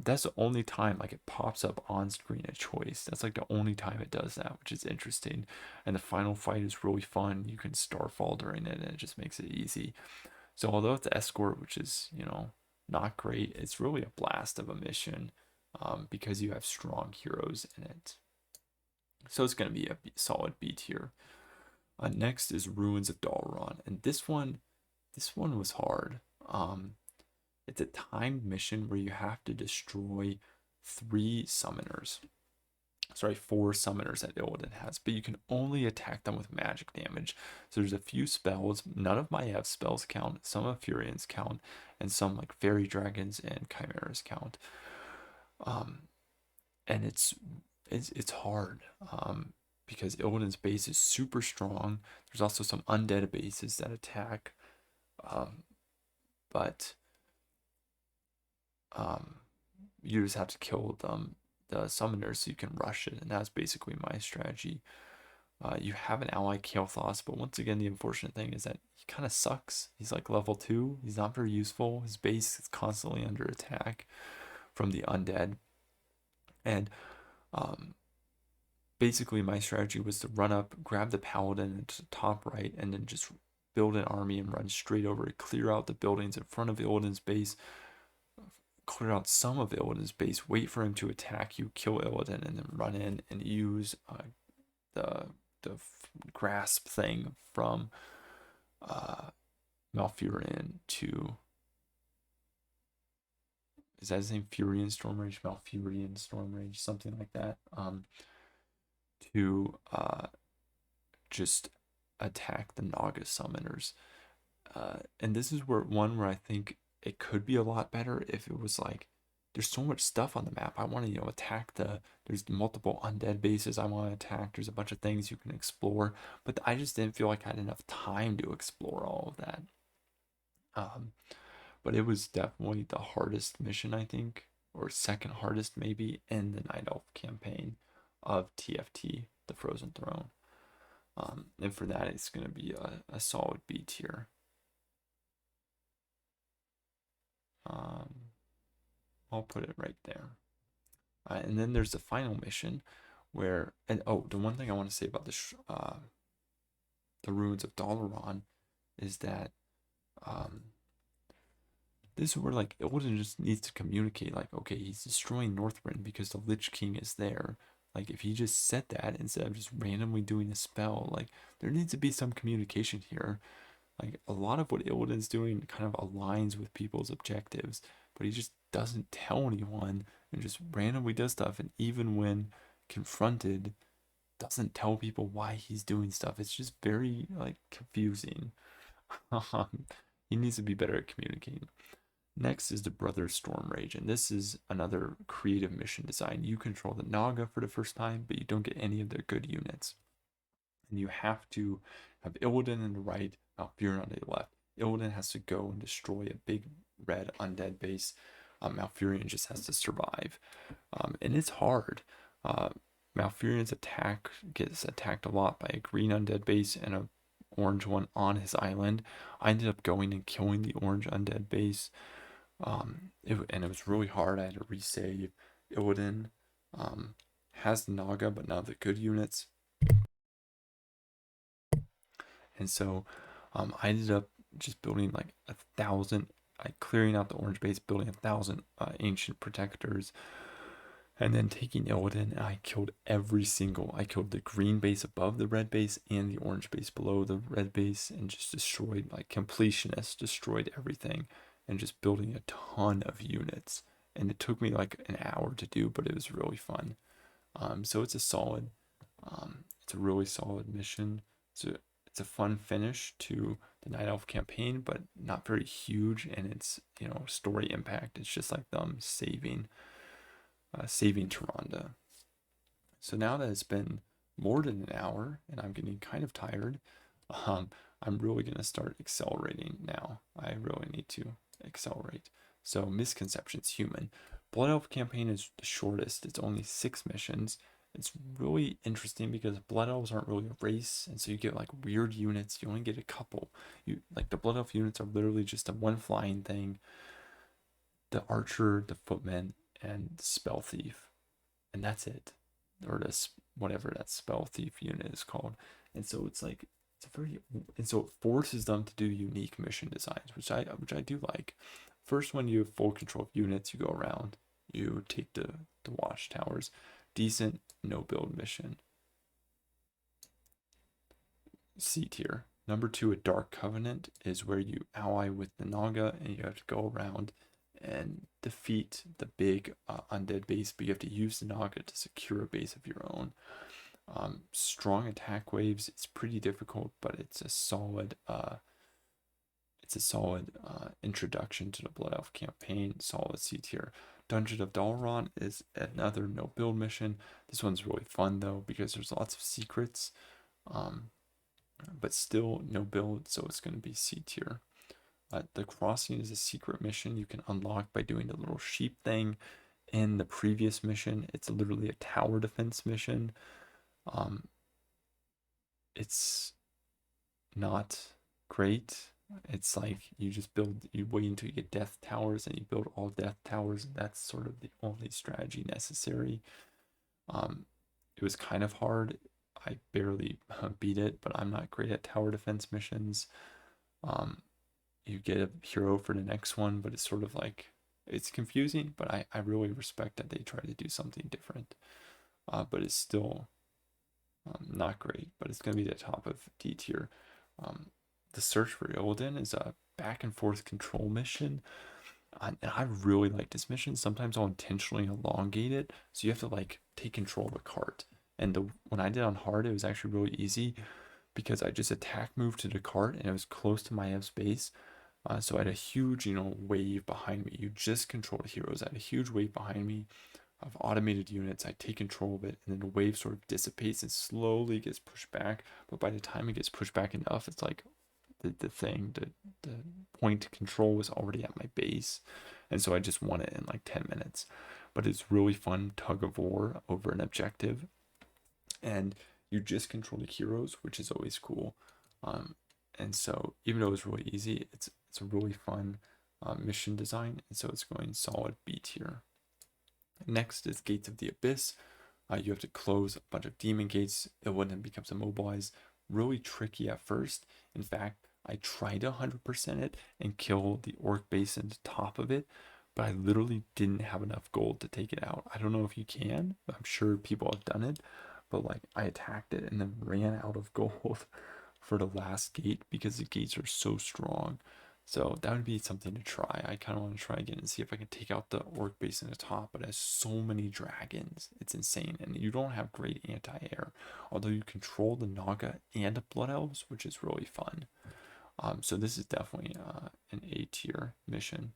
That's the only time like it pops up on screen a choice. That's like the only time it does that, which is interesting. And the final fight is really fun. You can starfall during it, and it just makes it easy. So although it's escort, which is not great, it's really a blast of a mission because you have strong heroes in it. So it's going to be a solid B tier. Next is Ruins of Dalaran, and this one was hard. It's a timed mission where you have to destroy 4 summoners that Illidan has, but you can only attack them with magic damage. So there's a few spells. None of my F spells count. Some of Furians count, and some like fairy dragons and chimeras count. And it's hard because Illidan's base is super strong. There's also some undead bases that attack, but you just have to kill the summoners so you can rush it, and that's basically my strategy. You have an ally Kael'thas, but once again, the unfortunate thing is that he kind of sucks. He's like level 2. He's not very useful. His base is constantly under attack from the undead. And basically, my strategy was to run up, grab the paladin into the top right, and then just build an army and run straight over it, clear out the buildings in front of Illidan's base, clear out some of Illidan's base, wait for him to attack you, kill Illidan, and then run in and use the grasp thing from Malfurion to, is that his name? Furion Stormrage, Malfurion Stormrage, something like that. To just attack the Naga summoners. And this is where I think it could be a lot better if it was like, there's so much stuff on the map. I want to, attack there's multiple undead bases I want to attack. There's a bunch of things you can explore, but I just didn't feel like I had enough time to explore all of that. But it was definitely the hardest mission, I think, or second hardest maybe, in the Night Elf campaign of TFT, the Frozen Throne. And for that, it's going to be a solid B tier. I'll put it right there. And then there's the final mission where, and the one thing I want to say about the Ruins of Dalaran is that this is where like Illidan just needs to communicate, like, okay, he's destroying Northrend because the Lich King is there. Like, if he just said that instead of just randomly doing a spell, like, there needs to be some communication here. Like, a lot of what Illidan's doing kind of aligns with people's objectives, but he just doesn't tell anyone and just randomly does stuff. And even when confronted, doesn't tell people why he's doing stuff. It's just very, like, confusing. He needs to be better at communicating. Next is the Brothers Stormrage, and this is another creative mission design. You control the Naga for the first time, but you don't get any of their good units. And you have to have Illidan on the right, Malfurion on the left. Illidan has to go and destroy a big red undead base. Malfurion just has to survive. And it's hard. Malfurion's attack gets attacked a lot by a green undead base and a orange one on his island. I ended up going and killing the orange undead base. And it was really hard. I had to resave. Illidan has the Naga, but not the good units. And so I ended up just building like 1,000, clearing out the orange base, building 1,000 ancient protectors, and then taking Illidan, and I killed I killed the green base above the red base and the orange base below the red base, and just destroyed, like completionist, destroyed everything, and just building a ton of units. And it took me like an hour to do, but it was really fun. So it's it's a really solid mission. It's a fun finish to the Night Elf campaign, but not very huge in its story impact. It's just like them saving Tyrande. So now that it's been more than an hour and I'm getting kind of tired, I'm really gonna start accelerating now. I really need to accelerate. So misconceptions human. Blood Elf campaign is the shortest. It's only 6 missions. It's really interesting because Blood Elves aren't really a race, and so you get like weird units. You only get a couple. You like the Blood Elf units are literally just a one flying thing, the Archer, the Footman, and the Spell Thief, and that's it. Or this whatever that Spell Thief unit is called. And so it's like it's a very and so it forces them to do unique mission designs, which I do like. First, when you have full control of units, you go around, you take the watchtowers. Decent, no build mission. C tier. Number two, a Dark Covenant is where you ally with the Naga and you have to go around and defeat the big undead base, but you have to use the Naga to secure a base of your own. Strong attack waves. It's pretty difficult, but it's a solid introduction to the Blood Elf campaign. Solid C tier. Dungeon of Dalaran is another no build mission. This one's really fun though because there's lots of secrets, but still no build, so it's going to be C tier. The Crossing is a secret mission you can unlock by doing the little sheep thing. In the previous mission, it's literally a tower defense mission. It's not great. It's like you wait until you get death towers and you build all death towers, and that's sort of the only strategy necessary. It was kind of hard. I barely beat it, but I'm not great at tower defense missions. You get a hero for the next one, but it's sort of like it's confusing, but I really respect that they try to do something different. But it's still not great, but it's going to be the top of D tier. The Search for Illidan is a back and forth control mission. And I really like this mission. Sometimes I'll intentionally elongate it, so you have to like take control of a cart. And when I did on hard, it was actually really easy because I just attack moved to the cart and it was close to Maev's base. So I had a huge, wave behind me. You just control the heroes. I had a huge wave behind me of automated units. I take control of it, and then the wave sort of dissipates and slowly gets pushed back. But by the time it gets pushed back enough, it's like the point control was already at my base, and so I just won it in like 10 minutes. But it's really fun tug of war over an objective, and you just control the heroes, which is always cool. And so even though it's really easy, it's a really fun mission design, and so it's going solid B tier. Next is Gates of the Abyss. You have to close a bunch of demon gates. Illidan becomes immobilized. Really tricky at first. In fact, I tried to 100% it and kill the orc base in the top of it, but I literally didn't have enough gold to take it out. I don't know if you can. I'm sure people have done it, but like I attacked it and then ran out of gold for the last gate because the gates are so strong. So that would be something to try. I kind of want to try again and see if I can take out the orc base in the top, but it has so many dragons. It's insane. And you don't have great anti-air, although you control the Naga and the Blood Elves, which is really fun. So this is definitely an A tier mission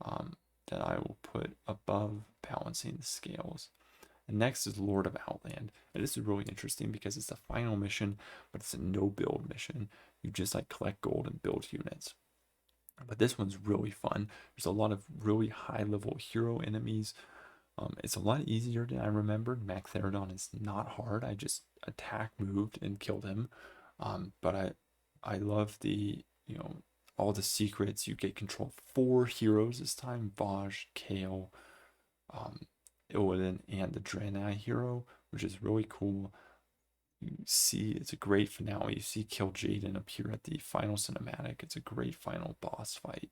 that I will put above Balancing the Scales. And next is Lord of Outland. And this is really interesting because it's the final mission, but it's a no build mission. You just like collect gold and build units. But this one's really fun. There's a lot of really high level hero enemies. It's a lot easier than I remembered. Mac Therodon is not hard. I just attack, moved, and killed him. But I love the, all the secrets. You get control of 4 heroes this time. Vaj, Kale, Illidan, and the Draenei hero, which is really cool. You see, it's a great finale. You see Kill Jaden appear at the final cinematic. It's a great final boss fight,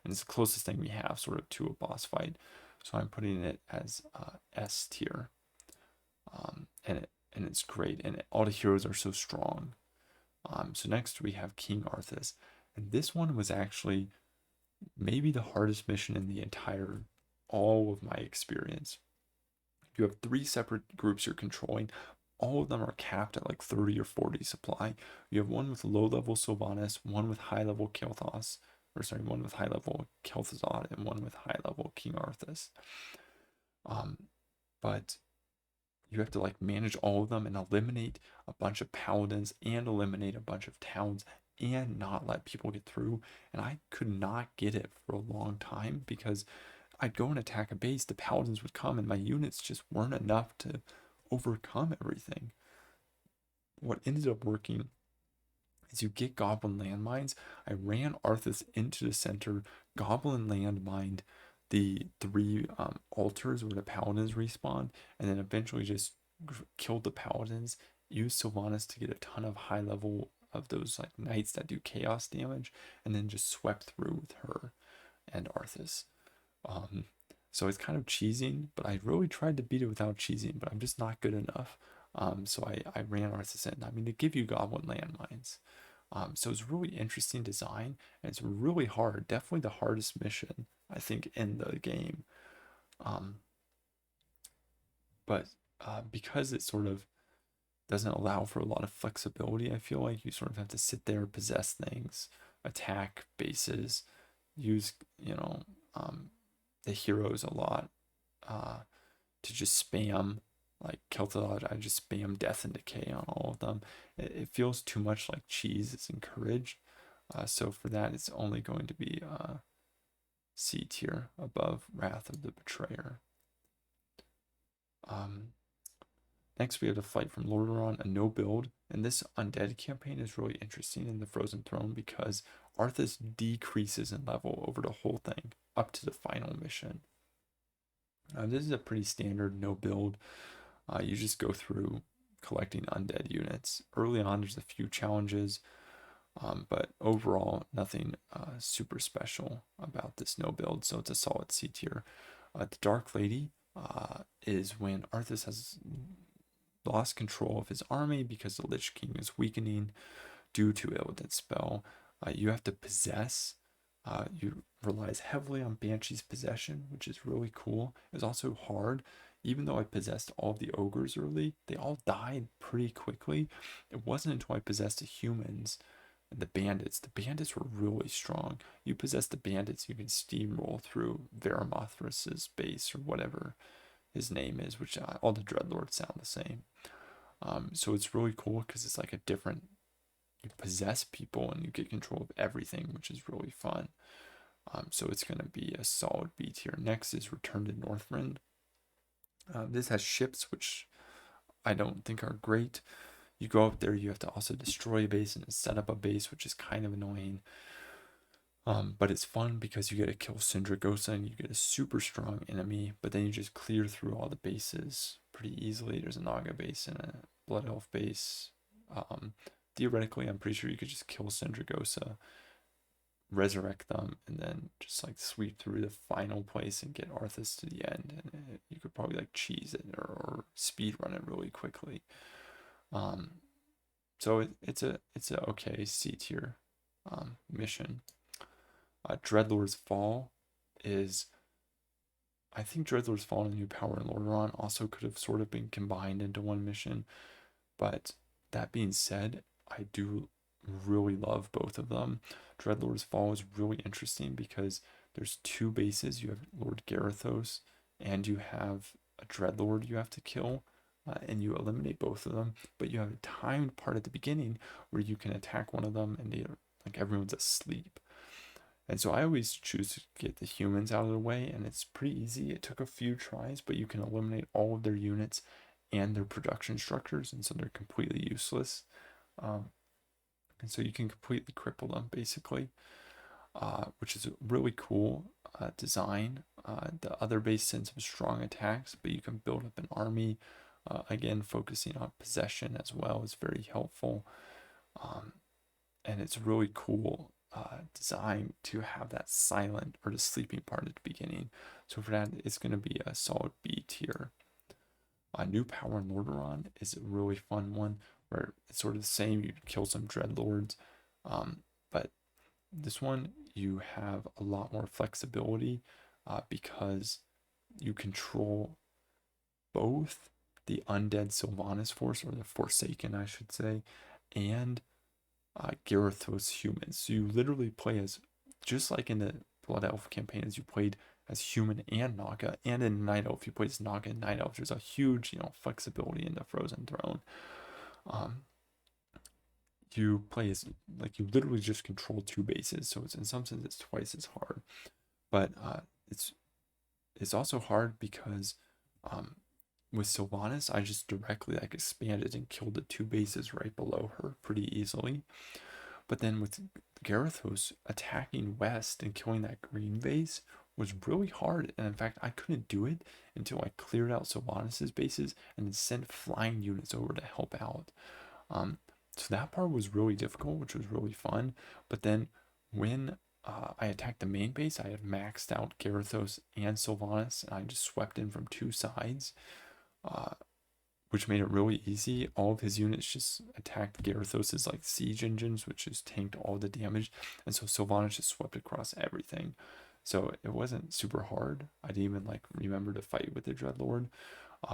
and it's the closest thing we have sort of to a boss fight. So I'm putting it as S tier, and it's great, and all the heroes are so strong. So next we have King Arthas, and this one was actually maybe the hardest mission in the entire all of my experience. You have 3 separate groups you're controlling. All of them are capped at like 30 or 40 supply. You have one with low level Sylvanas, one with high level Kel'Thas, one with high level Kel'Thuzad, and one with high level King Arthas. But you have to like manage all of them and eliminate a bunch of paladins and eliminate a bunch of towns and not let people get through. And I could not get it for a long time because I'd go and attack a base, the paladins would come, and my units just weren't enough to overcome everything. What ended up working is you get goblin landmines. I ran Arthas into the center, goblin landmined the three altars where the paladins respawn, and then eventually just killed the paladins, used Sylvanas to get a ton of high level of those like knights that do chaos damage, and then just swept through with her and Arthas. Um, so it's kind of cheesing, but I really tried to beat it without cheesing, but I'm just not good enough. So I ran Arthas in. I mean, they give you goblin landmines. So it's really interesting design, and it's really hard. Definitely the hardest mission, I think, in the game. Um, but because it sort of doesn't allow for a lot of flexibility, I feel like you sort of have to sit there, possess things, attack bases, use, the heroes a lot to just spam like Kel'Thuzad. I just spam death and decay on all of them. It feels too much like cheese is encouraged. So for that, it's only going to be C tier above Wrath of the Betrayer. Next, we have the Fight from Lordaeron, a no build. And this undead campaign is really interesting in the Frozen Throne because Arthas decreases in level over the whole thing up to the final mission. This is a pretty standard no build. You just go through collecting undead units. Early on, there's a few challenges, but overall, nothing super special about this no build, so it's a solid C tier. The Dark Lady is when Arthas has lost control of his army because the Lich King is weakening due to Illidan's spell. You have to possess. You relies heavily on Banshee's possession, which is really cool. It's also hard. Even though I possessed all of the ogres early, they all died pretty quickly. It wasn't until I possessed the humans and the bandits. The bandits were really strong. You possess the bandits, you can steamroll through Varamothras' base or whatever his name is, which all the Dreadlords sound the same. So it's really cool because it's like a different, you possess people and you get control of everything, which is really fun. So it's going to be a solid B tier. Next is Return to Northrend. This has ships, which I don't think are great. You go up there, you have to also destroy a base and set up a base, which is kind of annoying. But it's fun because you get to kill Syndragosa and you get a super strong enemy, but then you just clear through all the bases pretty easily. There's a Naga base and a Blood Elf base. Theoretically, I'm pretty sure you could just kill Syndragosa, resurrect them, and then just like sweep through the final place and get Arthas to the end. And you could probably like cheese it or speed run it really quickly. So it's a okay C tier mission. Dreadlord's Fall is, I think Dreadlord's Fall and New Power in Lordaeron also could have sort of been combined into one mission. But that being said, I do really love both of them. Dreadlord's Fall is really interesting because there's two bases. You have Lord Garithos and you have a Dreadlord you have to kill. And you eliminate both of them, but you have a timed part at the beginning where you can attack one of them and they like everyone's asleep. And so I always choose to get the humans out of the way, and it's pretty easy. It took a few tries, but you can eliminate all of their units and their production structures, and so they're completely useless. And so you can completely cripple them, basically, which is a really cool design. The other base sends some strong attacks, but you can build up an army. Again, focusing on possession as well is very helpful. And it's really cool design to have that silent or the sleeping part at the beginning. So for that, it's going to be a solid B tier. New Power in Lordaeron is a really fun one where it's sort of the same. You kill some Dreadlords, but this one you have a lot more flexibility because you control both the undead Sylvanas force, or the Forsaken, I should say, and Garithos humans. So you literally play as, just like in the Blood Elf campaign, as you played as human and Naga, and in Night Elf you played as Naga and Night Elf. There's a huge, flexibility in the Frozen Throne. You play as, like, you literally just control two bases, so it's, in some sense, it's twice as hard. But it's also hard because with Sylvanas, I just directly like expanded and killed the two bases right below her pretty easily. But then with Gyarados attacking west and killing that green base was really hard. And in fact, I couldn't do it until I cleared out Sylvanas' bases and then sent flying units over to help out. Um, so that part was really difficult, which was really fun. But then when I attacked the main base, I had maxed out Gyarados and Sylvanas, and I just swept in from two sides. Uh, which made it really easy. All of his units just attacked Gyarados' like siege engines, which just tanked all the damage. And so Sylvanas just swept across everything. So it wasn't super hard. I didn't even like remember to fight with the Dreadlord.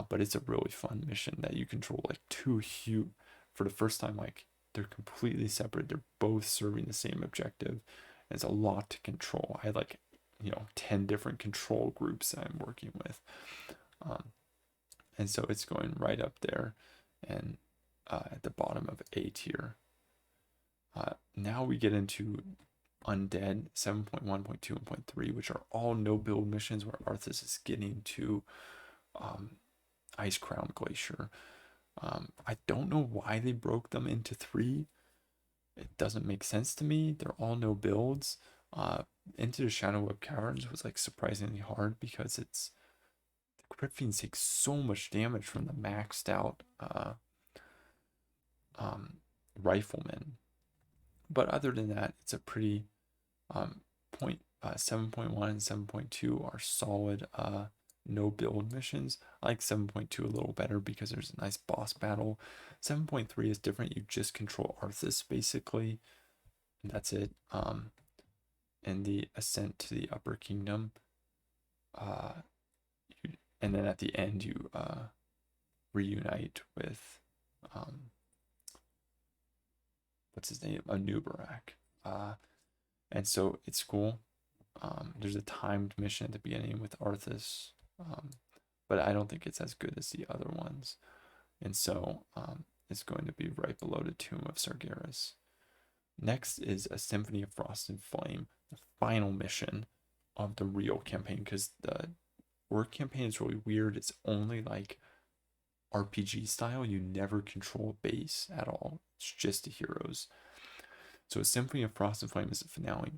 But it's a really fun mission that you control like two huge for the first time, like they're completely separate. They're both serving the same objective. It's a lot to control. I had like, 10 different control groups that I'm working with. Um, and so it's going right up there and at the bottom of A tier. Now we get into Undead 7.1.2 and 0.3, which are all no build missions where Arthas is getting to Ice Crown Glacier. I don't know why they broke them into 3. It doesn't make sense to me. They're all no builds. Into the Shadow Web Caverns was like surprisingly hard because it's Crit Fiends take so much damage from the maxed out rifleman. But other than that, it's a pretty 7.1 and 7.2 are solid no build missions. I like 7.2 a little better because there's a nice boss battle. 7.3 is different. You just control Arthas basically. And that's it. And the Ascent to the Upper Kingdom. And then at the end you reunite with what's his name? Anubarak. And so it's cool. There's a timed mission at the beginning with Arthas, but I don't think it's as good as the other ones. And so it's going to be right below the Tomb of Sargeras. Next is a Symphony of Frost and Flame, the final mission of the real campaign, because the Orc campaign is really weird. It's only like RPG style. You never control base at all. It's just the heroes. So Symphony of Frost and Flame is the finale.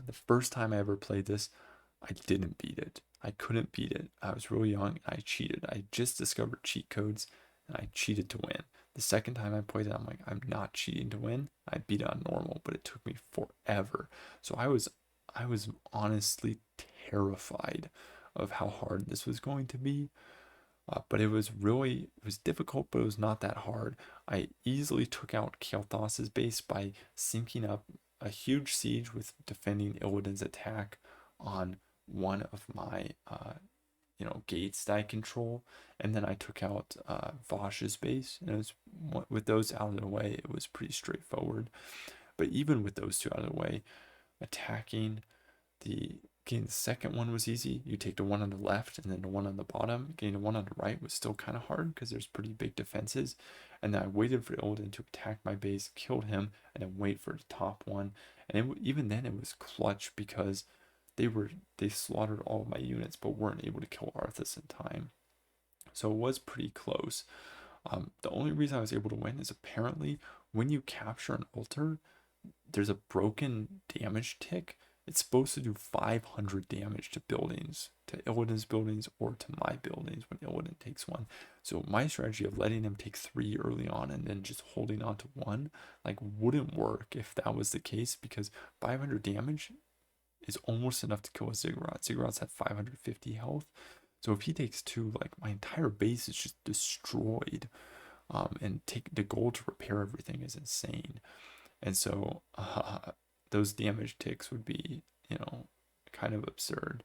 The first time I ever played this, I didn't beat it. I couldn't beat it. I was really young. I cheated. I just discovered cheat codes and I cheated to win. The second time I played it, I'm like, I'm not cheating to win. I beat it on normal, but it took me forever. So I was honestly terrified of how hard this was going to be. But it was difficult, but it was not that hard. I easily took out Kael'thas's base by syncing up a huge siege with defending Illidan's attack on one of my, gates that I control. And then I took out Vash's base. And it was, with those out of the way, it was pretty straightforward. But even with those two out of the way, getting the second one was easy. You take the one on the left and then the one on the bottom. Getting the one on the right was still kind of hard because there's pretty big defenses. And then I waited for Illidan to attack my base, killed him, and then wait for the top one. And even then it was clutch because they slaughtered all of my units but weren't able to kill Arthas in time. So it was pretty close. The only reason I was able to win is apparently when you capture an altar, there's a broken damage tick. It's supposed to do 500 damage to buildings, to Illidan's buildings or to my buildings when Illidan takes one. So my strategy of letting him take 3 early on and then just holding on to 1 like wouldn't work if that was the case, because 500 damage is almost enough to kill a Ziggurat. Ziggurat's at 550 health. So if he takes 2, like my entire base is just destroyed. And the goal to repair everything is insane. And so those damage ticks would be, kind of absurd.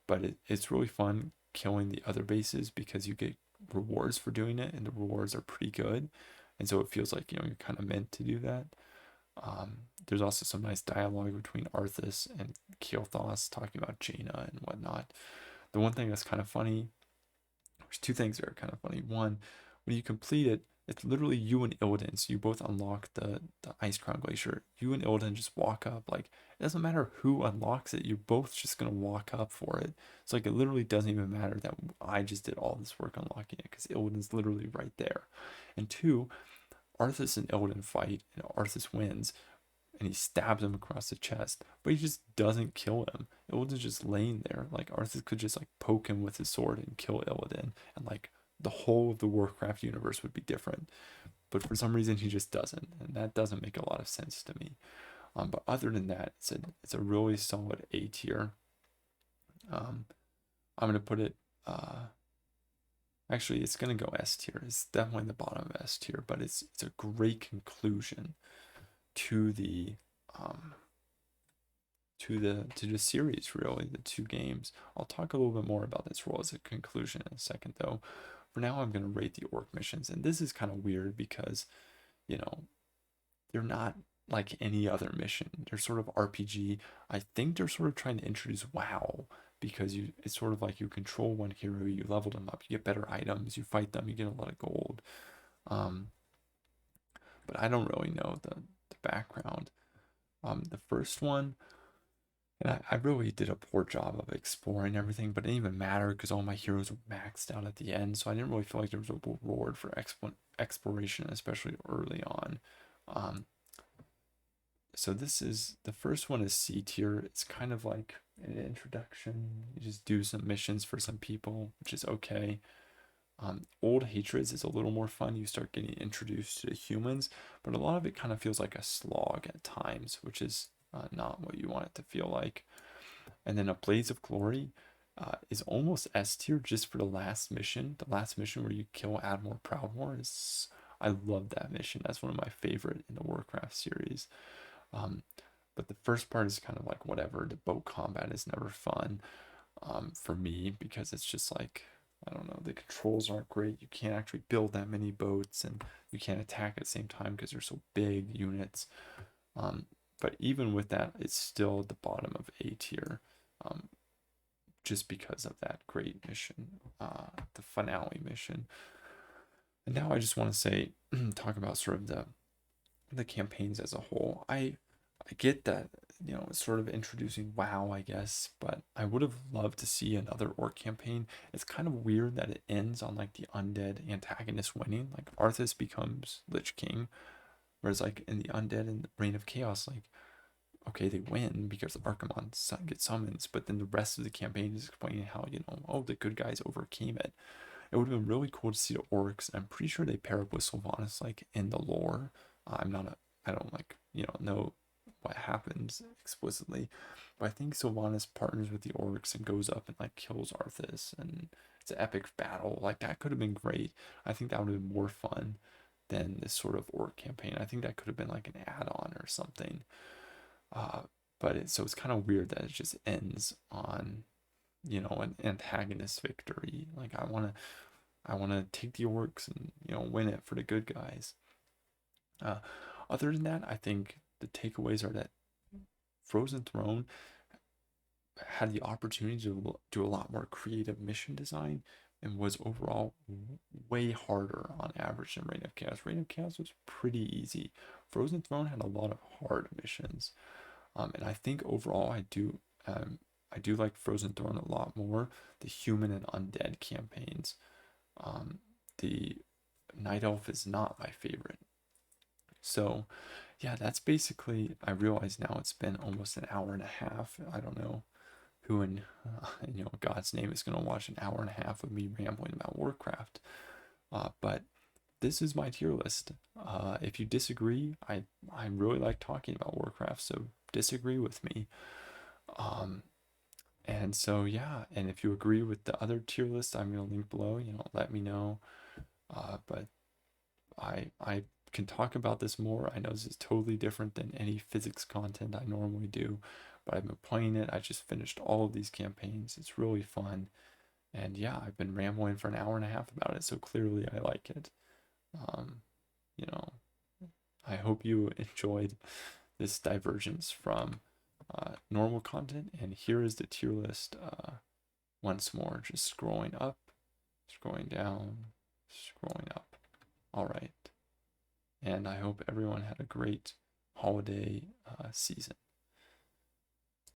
But it's really fun killing the other bases because you get rewards for doing it, and the rewards are pretty good. And so it feels like, you're kind of meant to do that. There's also some nice dialogue between Arthas and Kael'thas talking about Jaina and whatnot. The one thing that's kind of funny, there's 2 things that are kind of funny. One, when you complete it, it's literally you and Illidan. So you both unlock the Ice Crown Glacier. You and Illidan just walk up. Like, it doesn't matter who unlocks it. You're both just gonna walk up for it. So like, it literally doesn't even matter that I just did all this work unlocking it, because Illidan's literally right there. And two, Arthas and Illidan fight, and Arthas wins, and he stabs him across the chest, but he just doesn't kill him. Illidan's just laying there. Like, Arthas could just like poke him with his sword and kill Illidan, and like the whole of the Warcraft universe would be different. But for some reason he just doesn't, and that doesn't make a lot of sense to me. But other than that, it's a really solid A tier. I'm gonna put it. Actually, it's gonna go S tier. It's definitely the bottom of S tier, but it's a great conclusion to the um, to the series, really, the two games. I'll talk a little bit more about this role as a conclusion in a second, though. For now, I'm going to rate the orc missions, and this is kind of weird because, you know, they're not like any other mission. They're sort of RPG. I think they're sort of trying to introduce WoW, because it's sort of like you control one hero, you level them up, you get better items, you fight them, you get a lot of gold. Um, but I don't really know the background. The first one, and I really did a poor job of exploring everything, but it didn't even matter because all my heroes were maxed out at the end, so I didn't really feel like there was a reward for exploration, especially early on. Um, so this is the first one is C tier. It's kind of like an introduction. You just do some missions for some people, which is okay. Old Hatreds is a little more fun. You start getting introduced to humans, but a lot of it kind of feels like a slog at times, which is not what you want it to feel like. And then A Blaze of Glory is almost S tier just for the last mission. The last mission where you kill Admiral Proudmoore is, I love that mission. That's one of my favorite in the Warcraft series. But the first part is kind of like whatever. The boat combat is never fun for me, because it's just like, I don't know, the controls aren't great. You can't actually build that many boats, and you can't attack at the same time because they're so big units. Um, but even with that, it's still at the bottom of A tier, um, just because of that great mission, the finale mission. And now I just want to say, talk about sort of the campaigns as a whole. I get that, you know, it's sort of introducing WoW, I guess, but I would have loved to see another orc campaign. It's kind of weird that it ends on like the undead antagonist winning. Like, Arthas becomes Lich King, whereas like in the undead and Reign of Chaos, like, okay, they win because Archimonde gets summons, but then the rest of the campaign is explaining how, you know, oh, the good guys overcame it. It would have been really cool to see the orcs. I'm pretty sure they pair up with Sylvanas like in the lore. I don't like, you know what happens explicitly, but I think Sylvanas partners with the orcs and goes up and like kills Arthas, and it's an epic battle. Like, that could have been great. I think that would have been more fun than this sort of orc campaign. I think that could have been like an add-on or something. Uh, so it's kind of weird that it just ends on, you know, an antagonist victory. Like, I want to take the orcs and, you know, win it for the good guys. Uh, Other than that, I think the takeaways are that Frozen Throne had the opportunity to do a lot more creative mission design, and was overall way harder on average than Reign of Chaos. Reign of Chaos was pretty easy. Frozen Throne had a lot of hard missions, and I think overall I do like Frozen Throne a lot more. The human and undead campaigns. The Night Elf is not my favorite. So, yeah, that's basically. I realize now it's been almost an hour and a half. I don't know who in, you know, God's name is going to watch an hour and a half of me rambling about Warcraft. But this is my tier list. If you disagree, I really like talking about Warcraft, so disagree with me. Um, and so yeah, and if you agree with the other tier list, I'm going to link below. You know, let me know. But I can talk about this more. I know this is totally different than any physics content I normally do, but I've been playing it. I just finished all of these campaigns. It's really fun. And yeah, I've been rambling for an hour and a half about it, so clearly I like it. Um, you know, I hope you enjoyed this divergence from normal content. And here is the tier list once more, just scrolling up, scrolling down, scrolling up. All right. And I hope everyone had a great holiday season.